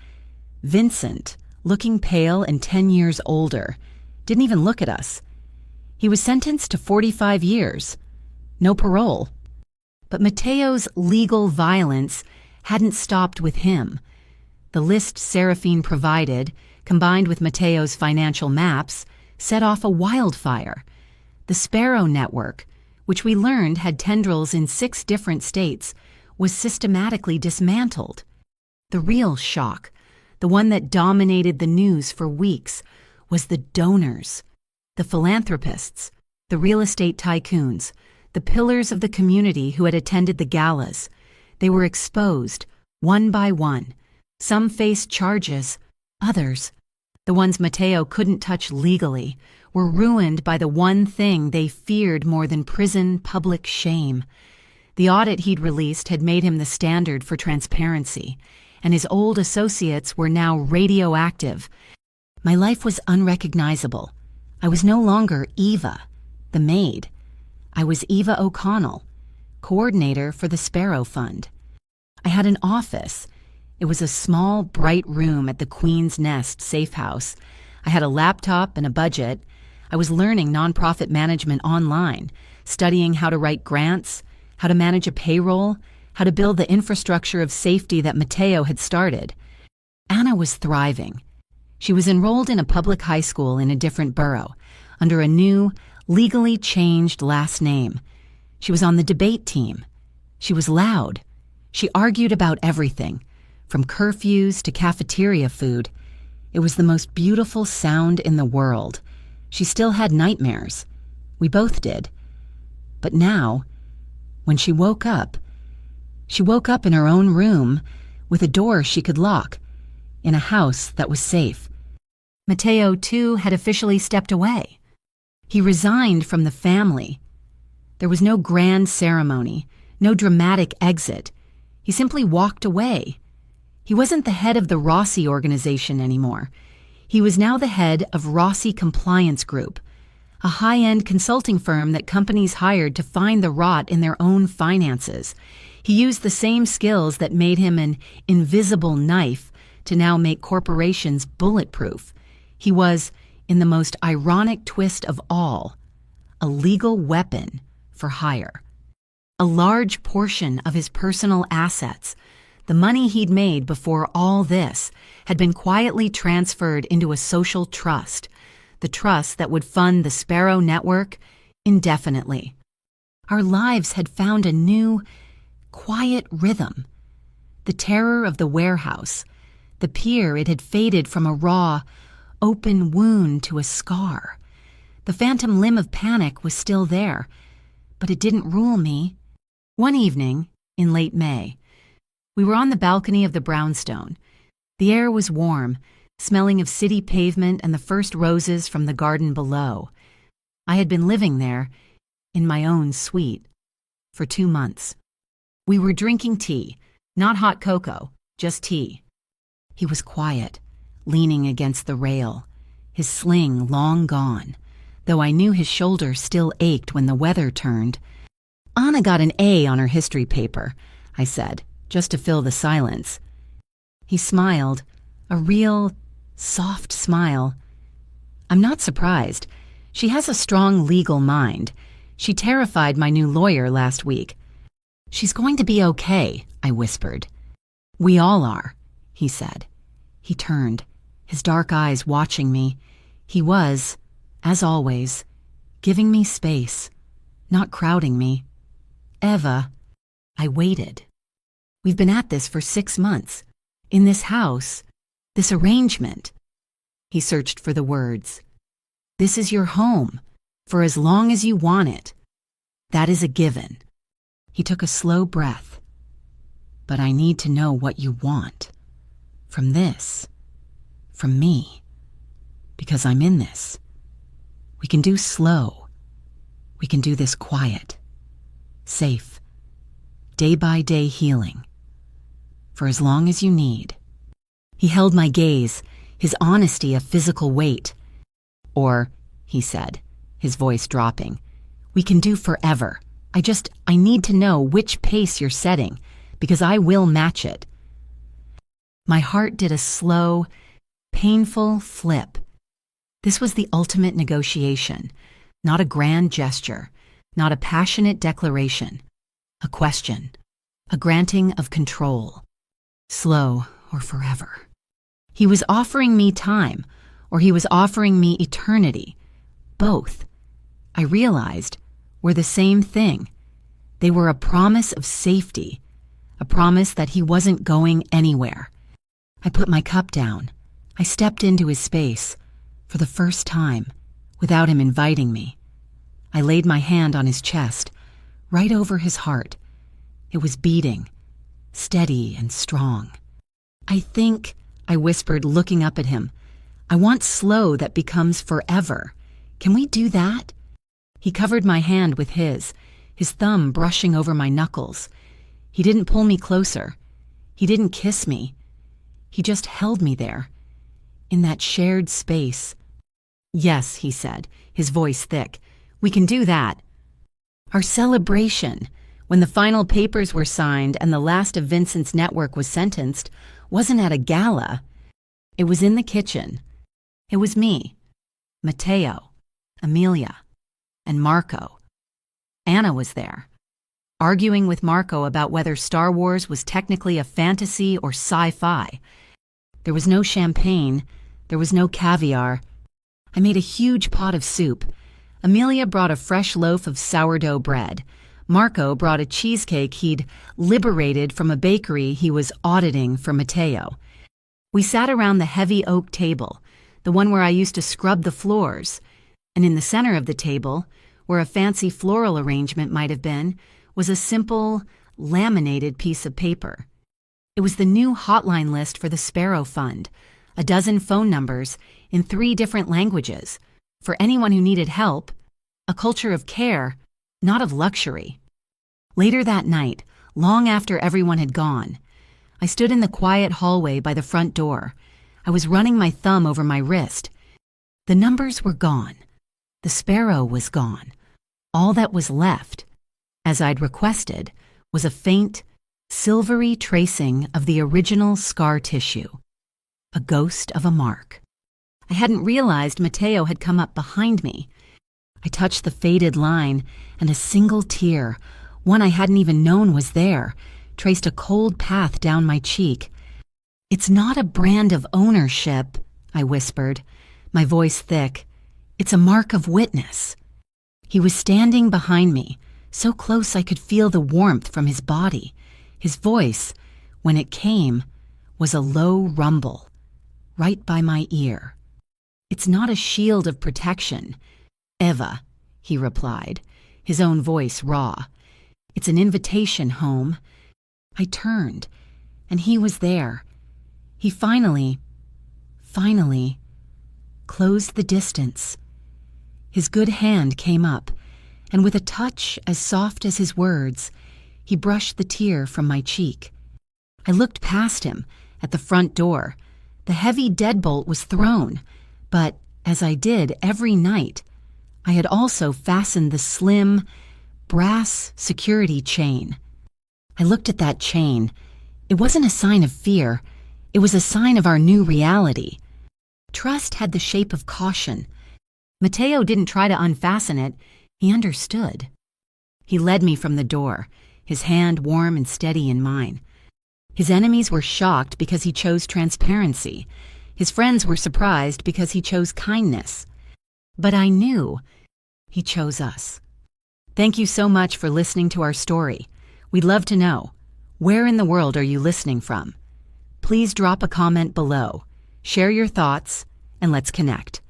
Vincent, looking pale and 10 years older, didn't even look at us. He was sentenced to 45 years. No parole. But Mateo's legal violence hadn't stopped with him. The list Seraphine provided, combined with Mateo's financial maps, set off a wildfire. The Sparrow Network, which we learned had tendrils in 6 different states, was systematically dismantled. The real shock, the one that dominated the news for weeks, was the donors, the philanthropists, the real estate tycoons, the pillars of the community who had attended the galas. They were exposed, one by one. Some faced charges, others, the ones Matteo couldn't touch legally, were ruined by the one thing they feared more than prison, public shame. The audit he'd released had made him the standard for transparency, and his old associates were now radioactive. My life was unrecognizable. I was no longer Eva, the maid. I was Eva O'Connell, coordinator for the Sparrow Fund. I had an office. It was a small, bright room at the Queen's Nest safe house. I had a laptop and a budget. I was learning nonprofit management online, studying how to write grants, how to manage a payroll, how to build the infrastructure of safety that Matteo had started. Anna was thriving. She was enrolled in a public high school in a different borough, under a new, legally changed last name. She was on the debate team. She was loud. She argued about everything, from curfews to cafeteria food. It was the most beautiful sound in the world. She still had nightmares. We both did. But now, when she woke up in her own room with a door she could lock, in a house that was safe. Matteo, too, had officially stepped away. He resigned from the family. There was no grand ceremony, no dramatic exit. He simply walked away. He wasn't the head of the Rossi organization anymore. He was now the head of Rossi Compliance Group, a high-end consulting firm that companies hired to find the rot in their own finances. He used the same skills that made him an invisible knife to now make corporations bulletproof. He was, in the most ironic twist of all, a legal weapon for hire. A large portion of his personal assets, the money he'd made before all this, had been quietly transferred into a social trust, the trust that would fund the Sparrow Network indefinitely. Our lives had found a new, quiet rhythm. The terror of the warehouse, the pier, it had faded from a raw, open wound to a scar. The phantom limb of panic was still there, but it didn't rule me. One evening, in late May, we were on the balcony of the brownstone. The air was warm, smelling of city pavement and the first roses from the garden below. I had been living there, in my own suite, for 2 months. We were drinking tea, not hot cocoa, just tea. He was quiet, leaning against the rail, his sling long gone, though I knew his shoulder still ached when the weather turned. Anna got an A on her history paper, I said, just to fill the silence. He smiled, a real, soft smile. I'm not surprised. She has a strong legal mind. She terrified my new lawyer last week. She's going to be okay, I whispered. We all are, he said. He turned, his dark eyes watching me. He was, as always, giving me space, not crowding me. Eva, I waited. We've been at this for 6 months. In this house, this arrangement. He searched for the words. This is your home, for as long as you want it. That is a given. He took a slow breath. But I need to know what you want. From this. From me. Because I'm in this. We can do slow. We can do this quiet. Safe. Day-by-day healing. For as long as you need. He held my gaze, his honesty a physical weight. Or, he said, his voice dropping, we can do forever. I need to know which pace you're setting, because I will match it. My heart did a slow, painful flip. This was the ultimate negotiation, not a grand gesture, not a passionate declaration, a question, a granting of control. Slow or forever. He was offering me time, or he was offering me eternity. Both, I realized, were the same thing. They were a promise of safety, a promise that he wasn't going anywhere. I put my cup down. I stepped into his space, For the first time, without him inviting me, I laid my hand on his chest, right over his heart. It was beating, steady and strong. I whispered, looking up at him. I want slow that becomes forever. Can we do that? He covered my hand with his thumb brushing over my knuckles. He didn't pull me closer. He didn't kiss me. He just held me there, in that shared space. Yes, he said, his voice thick. We can do that. Our celebration, when the final papers were signed and the last of Vincent's network was sentenced, wasn't at a gala. It was in the kitchen. It was me, Matteo, Amelia, and Marco. Anna was there, arguing with Marco about whether Star Wars was technically a fantasy or sci-fi. There was no champagne. There was no caviar. I made a huge pot of soup. Amelia brought a fresh loaf of sourdough bread. Marco brought a cheesecake he'd liberated from a bakery he was auditing for Matteo. We sat around the heavy oak table, the one where I used to scrub the floors, and in the center of the table, where a fancy floral arrangement might have been, was a simple, laminated piece of paper. It was the new hotline list for the Sparrow Fund, 12 phone numbers in 3 different languages, for anyone who needed help, a culture of care, not of luxury. Later that night, long after everyone had gone, I stood in the quiet hallway by the front door. I was running my thumb over my wrist. The numbers were gone. The Sparrow was gone. All that was left, as I'd requested, was a faint, silvery tracing of the original scar tissue, a ghost of a mark. I hadn't realized Matteo had come up behind me. I touched the faded line, and a single tear, one I hadn't even known was there, traced a cold path down my cheek. It's not a brand of ownership, I whispered, my voice thick. It's a mark of witness. He was standing behind me, so close I could feel the warmth from his body. His voice, when it came, was a low rumble, right by my ear. It's not a shield of protection, Eva, he replied, his own voice raw. It's an invitation home. I turned, and he was there. He finally closed the distance. His good hand came up, and with a touch as soft as his words, he brushed the tear from my cheek. I looked past him, at the front door. The heavy deadbolt was thrown, but as I did every night, I had also fastened the slim, brass security chain. I looked at that chain. It wasn't a sign of fear. It was a sign of our new reality. Trust had the shape of caution. Matteo didn't try to unfasten it. He understood. He led me from the door, his hand warm and steady in mine. His enemies were shocked because he chose transparency. His friends were surprised because he chose kindness. But I knew he chose us. Thank you so much for listening to our story. We'd love to know, where in the world are you listening from? Please drop a comment below, share your thoughts, and let's connect.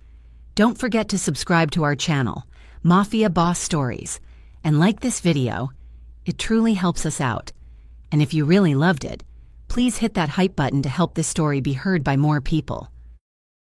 Don't forget to subscribe to our channel, Mafia Boss Stories, and like this video. It truly helps us out. And if you really loved it, please hit that hype button to help this story be heard by more people.